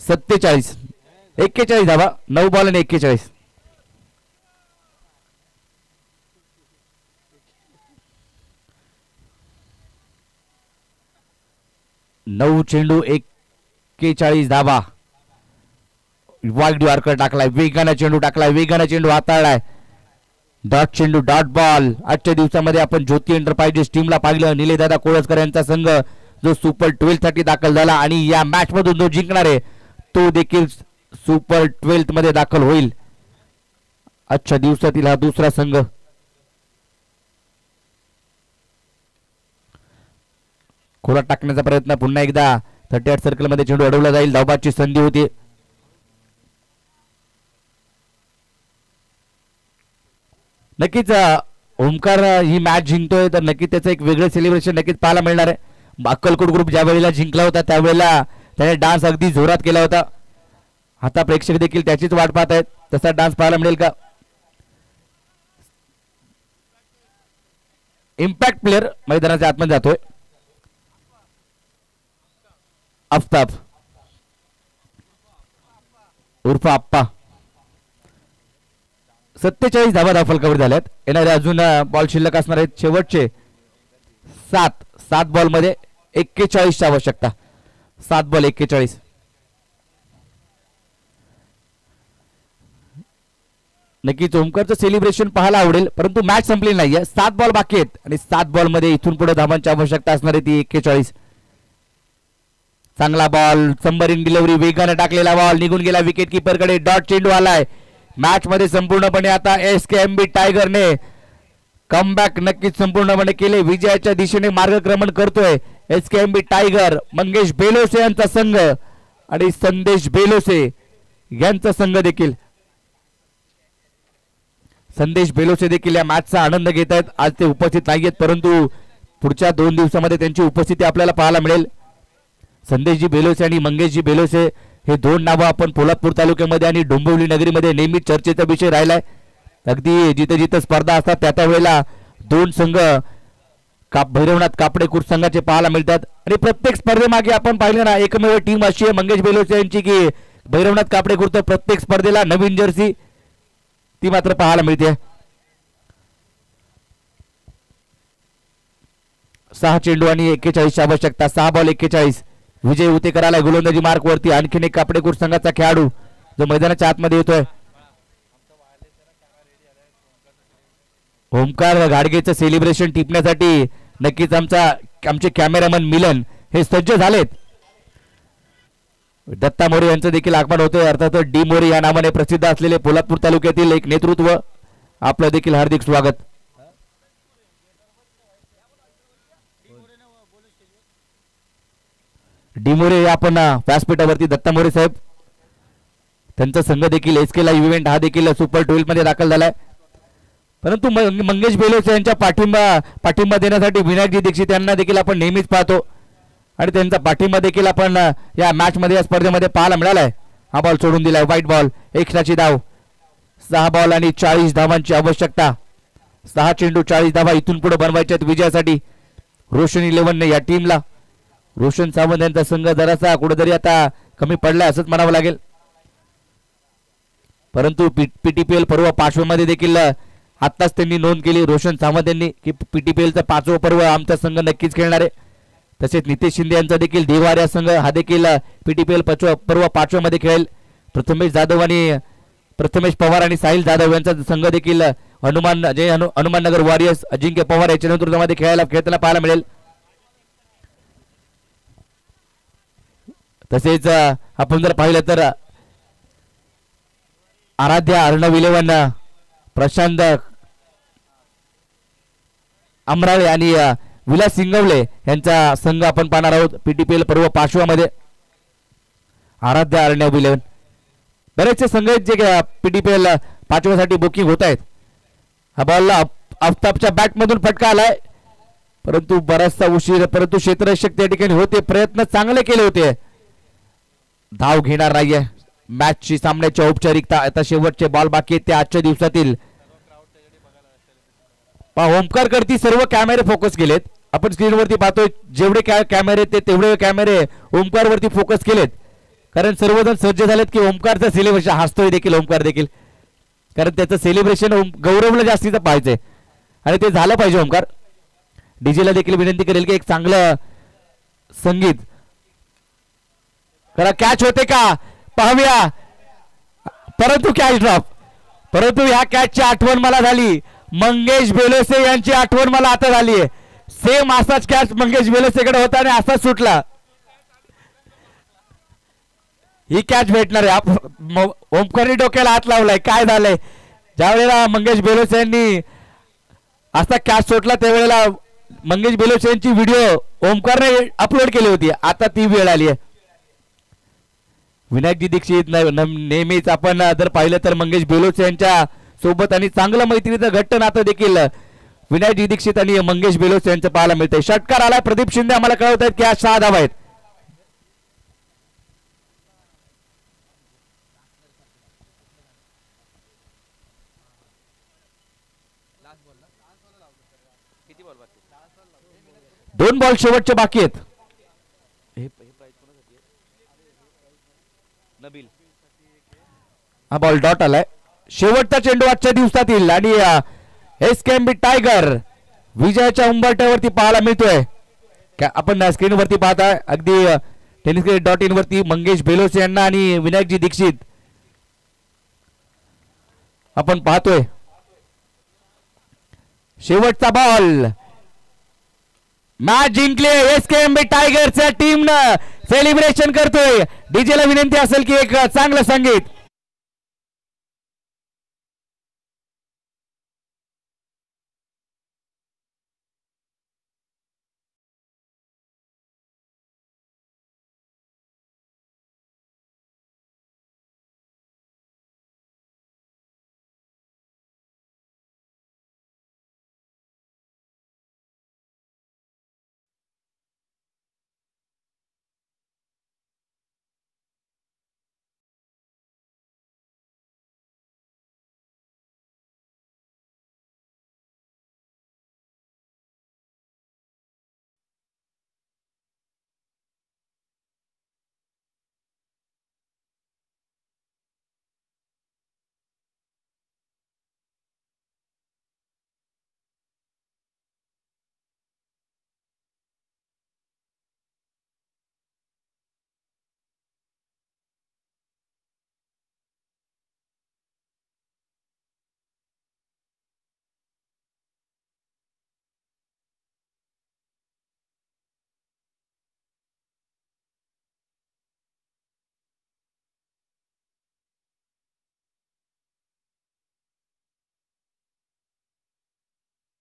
47 41 धावा. 9 बॉल आणि 41. 9 चेंडू 41 धावा. वाईड वारकर टाकलाय. वेगाने चेंडू टाकलाय. वेगाने चेंडू हाताळलाय. डॉट चेंडू डॉट बॉल. आजच्या दिवसामध्ये आपण ज्योती एंटरप्राइजेस टीमला पाहिलं. निलेदादा कोळसकर यांचा संघ जो सुपर 12 साठी दाखल झाला आणि या मॅच मधून जो जिंकणार आहे तो देखील सुपर 12 मध्ये दाखल होईल. आजच्या दिवसातील हा दुसरा संघ. खोलात टाकण्याचा प्रयत्न पुन्हा एकदा 38 सर्कल मध्ये चेंडू अडवला जाईल. धावबाची संधी होती. नक्कीच ओमकार ही मॅच जिंकतोय तर नक्कीच त्याचं एक वेगळं सेलिब्रेशन नक्कीच पाहायला मिळणार आहे. अक्कलकोट ग्रुप ज्या वेळेला जिंकला होता त्यावेळेला त्याने डान्स अगदी जोरात केला होता. आता प्रेक्षक देखील त्याचीच वाट पाहत आहेत. तसा डान्स पाहायला मिळेल का? इम्पॅक्ट प्लेअर मैदानाच्या आतमध्ये जातोय. आफताब उर्फ आप्पा. 47 धावा धावफलकावर झाल्यात. येणारे अजून बॉल शिल्लक असणार आहेत शेवटचे 7 बॉल मध्ये 41 ची आवश्यकता. 7 बॉल 41. नक्कीच ओमकारचं सेलिब्रेशन पाहायला आवडेल परंतु मॅच संपली नाहीये. 7 बॉल बाकी आहेत आणि 7 बॉल मध्ये इथून पुढे धावांची आवश्यकता असणार आहे ती 41. चांगला बॉल. Submarine delivery. वेगाने टाकलेला बॉल निघून गेला विकेट कीपर कडे. डॉट चेंडू आलाय. मॅच मध्ये संपूर्णपणे आता SKMB टायगरने कमबॅक नक्कीच संपूर्णपणे केले. विजयाच्या दिशेने मार्गक्रमण करतोय SKMB टायगर. मंगेश बेलोसे यांचा संघ आणि संदेश बेलोसे यांचा संघ देखील. संदेश बेलोसे देखील या मॅचचा आनंद घेत आहेत. आज ते उपस्थित नाहीयेत परंतु पुढच्या 2 दिवसामध्ये त्यांची उपस्थिती आपल्याला पाहायला मिळेल. संदेशजी बेलोसे आणि मंगेशजी बेलोसे हे 2 नावं आपण पोलादपूर तालुक्यामध्ये आणि डोंबिवली नगरीमध्ये नेहमी चर्चेचा विषय राहिलाय. अगदी जिथे जिथे स्पर्धा असतात त्या वेळेला 2 संघ भैरवनाथ कापडे खुर्द संघाचे पाहायला मिळतात आणि प्रत्येक स्पर्धेमागे आपण पाहिलं ना एकमेव टीम अशी आहे मंगेश बेलोसे यांची की भैरवनाथ कापडे खुर्द प्रत्येक स्पर्धेला नवीन जर्सी ती मात्र पाहायला मिळते. 6 चेंडू आणि 41 ची आवश्यकता. 6 बॉल 41. विजय उतेकराला गोलंदाजी मार्क वरती. आणखीन एक कापडे खुर्द संघाचा खेळाडू जो मैदानाच्या आतमध्ये येतोय. ओमकार घाडगेचं सेलिब्रेशन टिपण्यासाठी नक्कीच आमचे कॅमेरामन मिलन हे सज्ज झालेत. दत्ता मोरे यांचं देखील आगमन होतंय. अर्थात डी मोरे या नावाने प्रसिद्ध असलेले पोलादपूर तालुक्यातील एक नेतृत्व. आपलं देखील हार्दिक स्वागत. डी मोरे आपण व्यासपीठावरती दत्ता मोरे साहेब त्यांचा संघ देखील SK लाईव्ह इव्हेंट हा देखील सुपर 12 मध्ये दाखल झालाय. परंतु मंगेश बेलोसे यांच्या पाठिंबा देण्यासाठी विनायकजी दीक्षित यांना देखील आपण नेहमीच पाहतो आणि त्यांचा पाठिंबा देखील आपण या मॅच मध्ये या स्पर्धेमध्ये पाहायला मिळालाय. हा बॉल सोडून दिलाय. White ball. एक्स्ट्राची धाव. 6 बॉल आणि 40 धावांची आवश्यकता. 6 चेंडू 40 धावा इथून पुढे बनवायच्यात विजयासाठी रोशन 11 या टीमला. रोशन सावंत यांचा संघ जरासा कुठेतरी आता कमी पडलाय असंच म्हणावं लागेल. परंतु PTPL पर्व 5व्या मध्ये देखील आत्ताच त्यांनी नोंद केली रोशन सावंत यांनी की PTPLचं 5वं पर्व आमचा संघ नक्कीच खेळणार आहे. तसेच नितेश शिंदे यांचा देखील देवार या संघ हा देखील PTPL पर्व 5व्या मध्ये खेळेल. प्रथमेश जाधव आणि प्रथमेश पवार आणि साहिल जाधव यांचा संघ देखील हनुमान नगर वॉरियर्स अजिंक्य पवार याच्या नेतृत्वामध्ये खेळताना पाहायला मिळेल. तसेच आपण जर पाहिलं तर आराध्या अर्णव 11 प्रशांत अमराळे आणि विलास सिंगवले यांचा संघ आपण पाहणार आहोत PTPL पर्व 5व्या मध्ये. आराध्या अर्णव 11 बरेचसे संघ आहेत जे PTPL 5व्यासाठी बुकिंग होत आहेत. हा बॉलला आफताबच्या बॅटमधून फटका आलाय, परंतु बराचसा उशीर, परंतु क्षेत्ररक्षक त्या ठिकाणी होते, प्रयत्न चांगले केले होते. धाव घेणार नाहीये. मॅचची सामन्याची औपचारिकता, आता शेवटचे बॉल बाकी आहेत ते आजच्या दिवसातील. ओमकार करती सर्व कॅमेरे फोकस केलेत. आपण स्क्रीनवरती पाहतोय जेवढे कॅमेरे ते तेवढे कॅमेरे ओमकार वरती फोकस केलेत, कारण सर्वजण सज्ज झालेत की ओमकारचं सेलिब्रेशन, हसतोय देखील ओमकार देखील, कारण त्याचं सेलिब्रेशन गौरवला जास्तीचं पाहिजे आणि ते झालं पाहिजे. ओमकार डीजेला देखील विनंती करेल की एक चांगलं संगीत करा. कॅच होते का पाहूया, परंतु कॅच ड्रॉप. परंतु ह्या कॅचची आठवण मला झाली, मंगेश बेलोसे यांची आठवण मला आता झाली आहे. सेम असाच कॅच मंगेश बेलोसेकडे होता आणि असाच सुटला. ही कॅच भेटणार आहे. ओमकारनी डोक्याला हात लावलाय. काय झालंय, ज्या वेळेला मंगेश बेलोसे यांनी असा कॅच सोडला त्यावेळेला मंगेश बेलोसे यांची व्हिडिओ ओमकारने अपलोड केली होती. आता ती वेळ आली आहे. विनायकजी दीक्षित नेहमीच आपण जर पाहिलं तर मंगेश बेलोसे यांच्या सोबत आणि चांगलं मैत्रीचं घट्ट नातं देखील विनायकजी दीक्षित आणि मंगेश बेलोसे यांचं पाहायला मिळतंय. षटकार आलाय. प्रदीप शिंदे आम्हाला कळवत आहेत की आज 6 धावा आहेत. दोन बॉल शेवटचे बाकी आहेत. हा बॉल डॉट आलाय. शेवटचा चेंडू आजच्या दिवसातील आणि एसकेएमबी टायगर विजयाच्या उंबरठ्यावरती पाहायला मिळतोय. आपण स्क्रीनवरती पाहताय अगदी tenniscricket.in वरती मंगेश बेलोसे यांना आणि विनायकजी दीक्षित आपण पाहतोय. शेवटचा बॉल, मॅच जिंकले. एसकेएमबी टायगरच्या टीमनं सेलिब्रेशन करतोय. डीजेला विनंती असेल की एक चांगलं संगीत.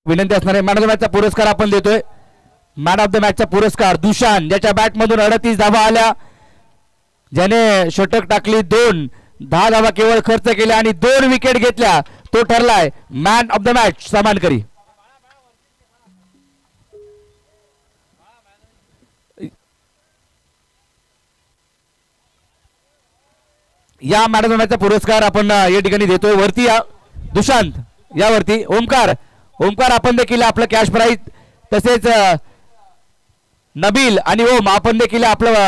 विनंती असणार आहे. मॅन ऑफ द मॅचचा पुरस्कार आपण देतोय. मॅन ऑफ द मॅचचा पुरस्कार दुशान, ज्याच्या बॅटमधून 38 धावा आल्या, ज्याने षटक टाकली, 10 धावा केवळ खर्च केल्या आणि 2 विकेट घेतल्या, तो ठरलाय मॅन ऑफ द मॅच. समानकरी या मॅन ऑफ द मॅचचा पुरस्कार आपण या ठिकाणी देतोय. वरती या दुशांत, यावरती ओमकार आपण देखील आपलं कॅश प्राइज, तसेच नबील आणि ओम आपण देखील आपलं